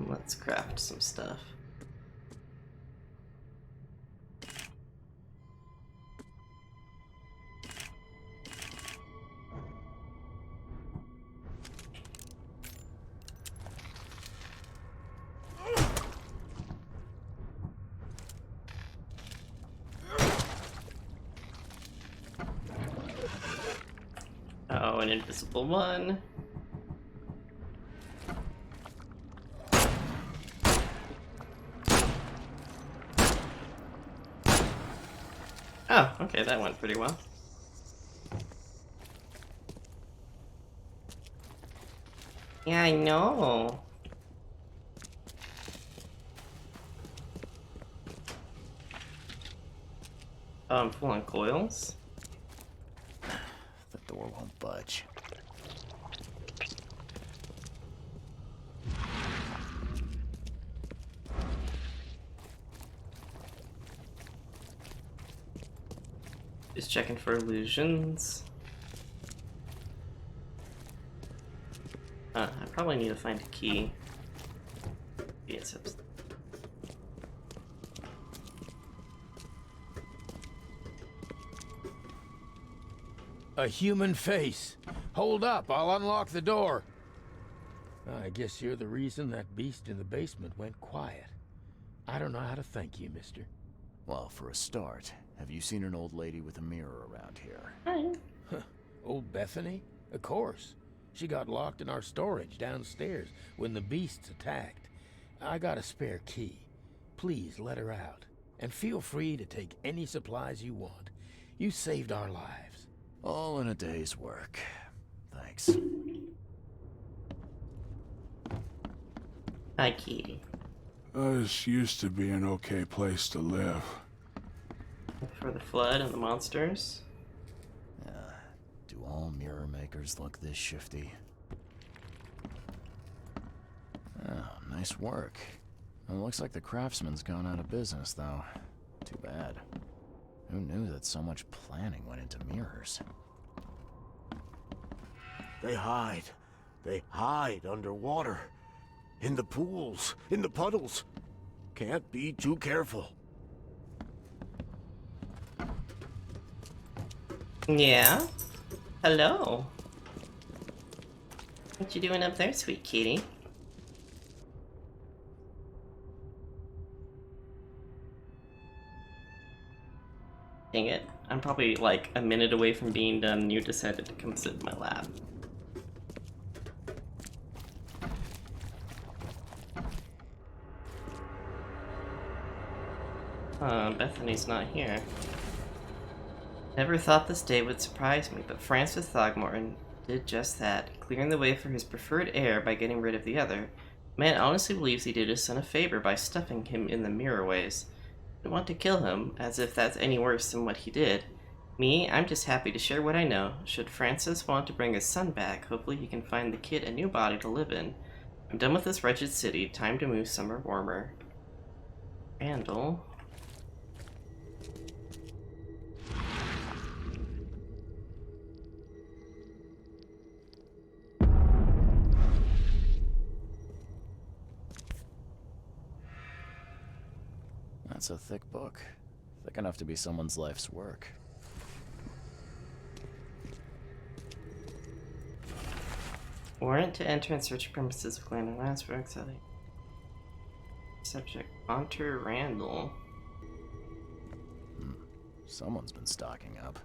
Let's craft some stuff. Oh, an invisible one. Oh, okay, that went pretty well. Yeah, I know. Oh, I'm full on coils. The door won't budge. Just checking for illusions. I probably need to find a key. Yes, A human face. Hold up, I'll unlock the door. I guess you're the reason that beast in the basement went quiet. I don't know how to thank you, mister. Well, for a start, have you seen an old lady with a mirror around here? Huh. Old Bethany? Of course. She got locked in our storage downstairs when the beasts attacked. I got a spare key. Please let her out. And feel free to take any supplies you want. You saved our lives. All in a day's work. Thanks. Hi, key. This used to be an okay place to live. For the flood and the monsters. Do all mirror makers look this shifty? Oh, nice work. It looks like the craftsman's gone out of business, though. Too bad. Who knew that so much planning went into mirrors? They hide. They hide underwater. In the pools. In the puddles. Can't be too careful. Yeah? Hello. What you doing up there, sweet kitty? Dang it. I'm probably like a minute away from being done and you decided to come sit in my lap. Bethany's not here. Never thought this day would surprise me, but Francis Throgmorton did just that, clearing the way for his preferred heir by getting rid of the other. Man honestly believes he did his son a favor by stuffing him in the mirrorways. I want to kill him, as if that's any worse than what he did. Me, I'm just happy to share what I know. Should Francis want to bring his son back, hopefully he can find the kid a new body to live in. I'm done with this wretched city, time to move somewhere warmer. Randall. That's a thick book. Thick enough to be someone's life's work. Warrant to enter and search premises of Glen Lansburg. Subject Hunter Randall. Someone's been stocking up.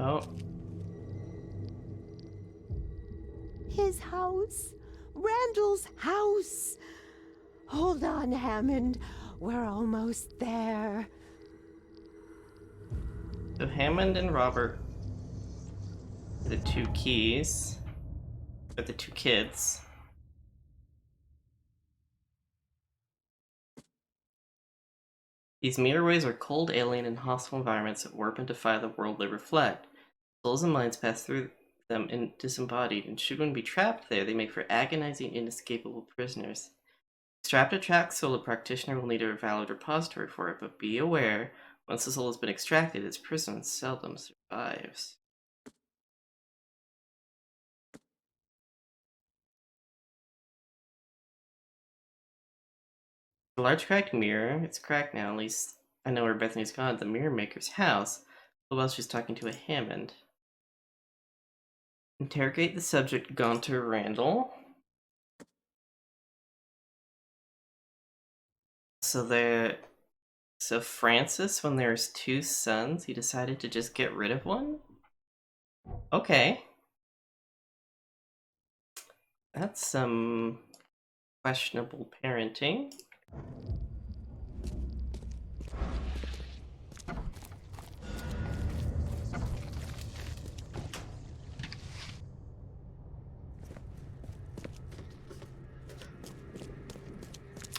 Oh. His house. Randall's house. Hold on, Hammond. We're almost there. So Hammond and Robert are the two keys. Or the two kids. These mirrorways are cold, alien, and hostile environments that warp and defy the world they reflect. Souls and minds pass through them disembodied, and should one be trapped there, they make for agonizing, inescapable prisoners. Strapped to track soul, a practitioner will need a valid repository for it, but be aware, once the soul has been extracted, its prison seldom survives. The large cracked mirror, it's cracked now, at least I know where Bethany's gone, the mirror maker's house. While she's talking to a Hammond. Interrogate the subject, Gaunter Randall. So Francis, when there's two sons, he decided to just get rid of one? Okay. That's some questionable parenting.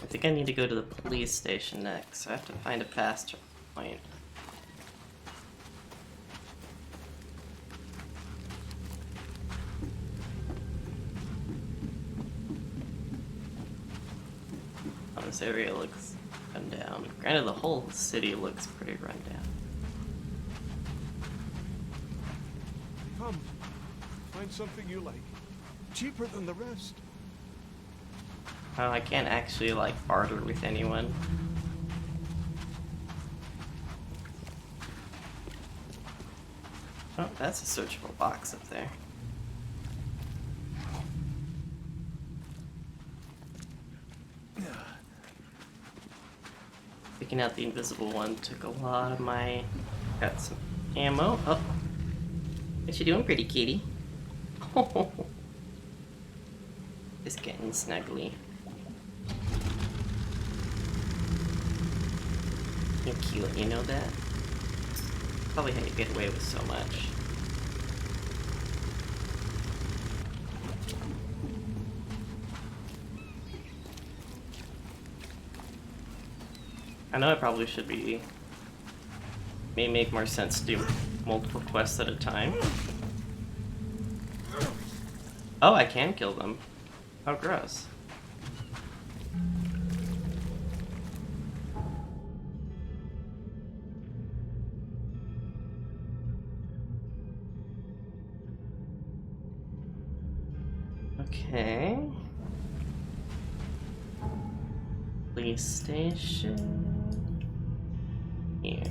I think I need to go to the police station next, so I have to find a faster point. Oh, this area looks run down. Granted, the whole city looks pretty run down. Come, find something you like. Cheaper than the rest. Oh, I can't actually, like, barter with anyone. Oh, that's a searchable box up there. Picking out the invisible one took a lot of my... Got some ammo. Oh. What you doing, pretty kitty? Just getting snuggly. You're cute, you know that? Probably how you get away with so much. I know I probably should be... May make more sense to do multiple quests at a time. Oh, I can kill them. How gross. Okay. Police station. Here.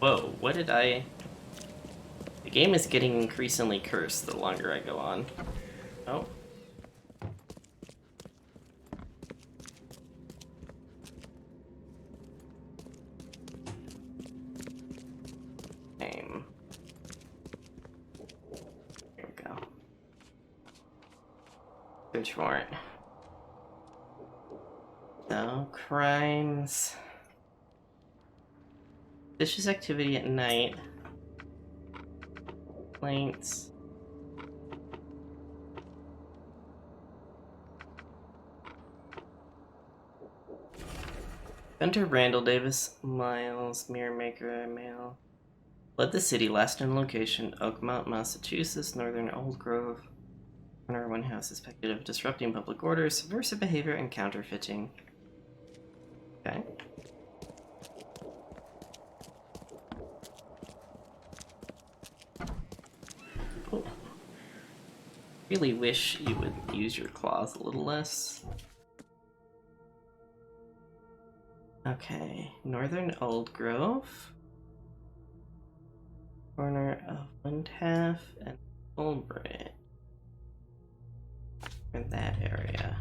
Whoa, what did I... The game is getting increasingly cursed the longer I go on. Oh. Name. Here we go. Search warrant. No crimes. Suspicious activity at night. Complaints. Gunter Randall Davis Miles, Mirror Maker, male. Led the city, last in location, Oakmont, Massachusetts, Northern Old Grove. Owner one house suspected of disrupting public order, subversive behavior, and counterfeiting. Okay. Oh. Really wish you would use your claws a little less. Okay, Northern Old Grove. Corner of Windhalf and Fulbridge. In that area.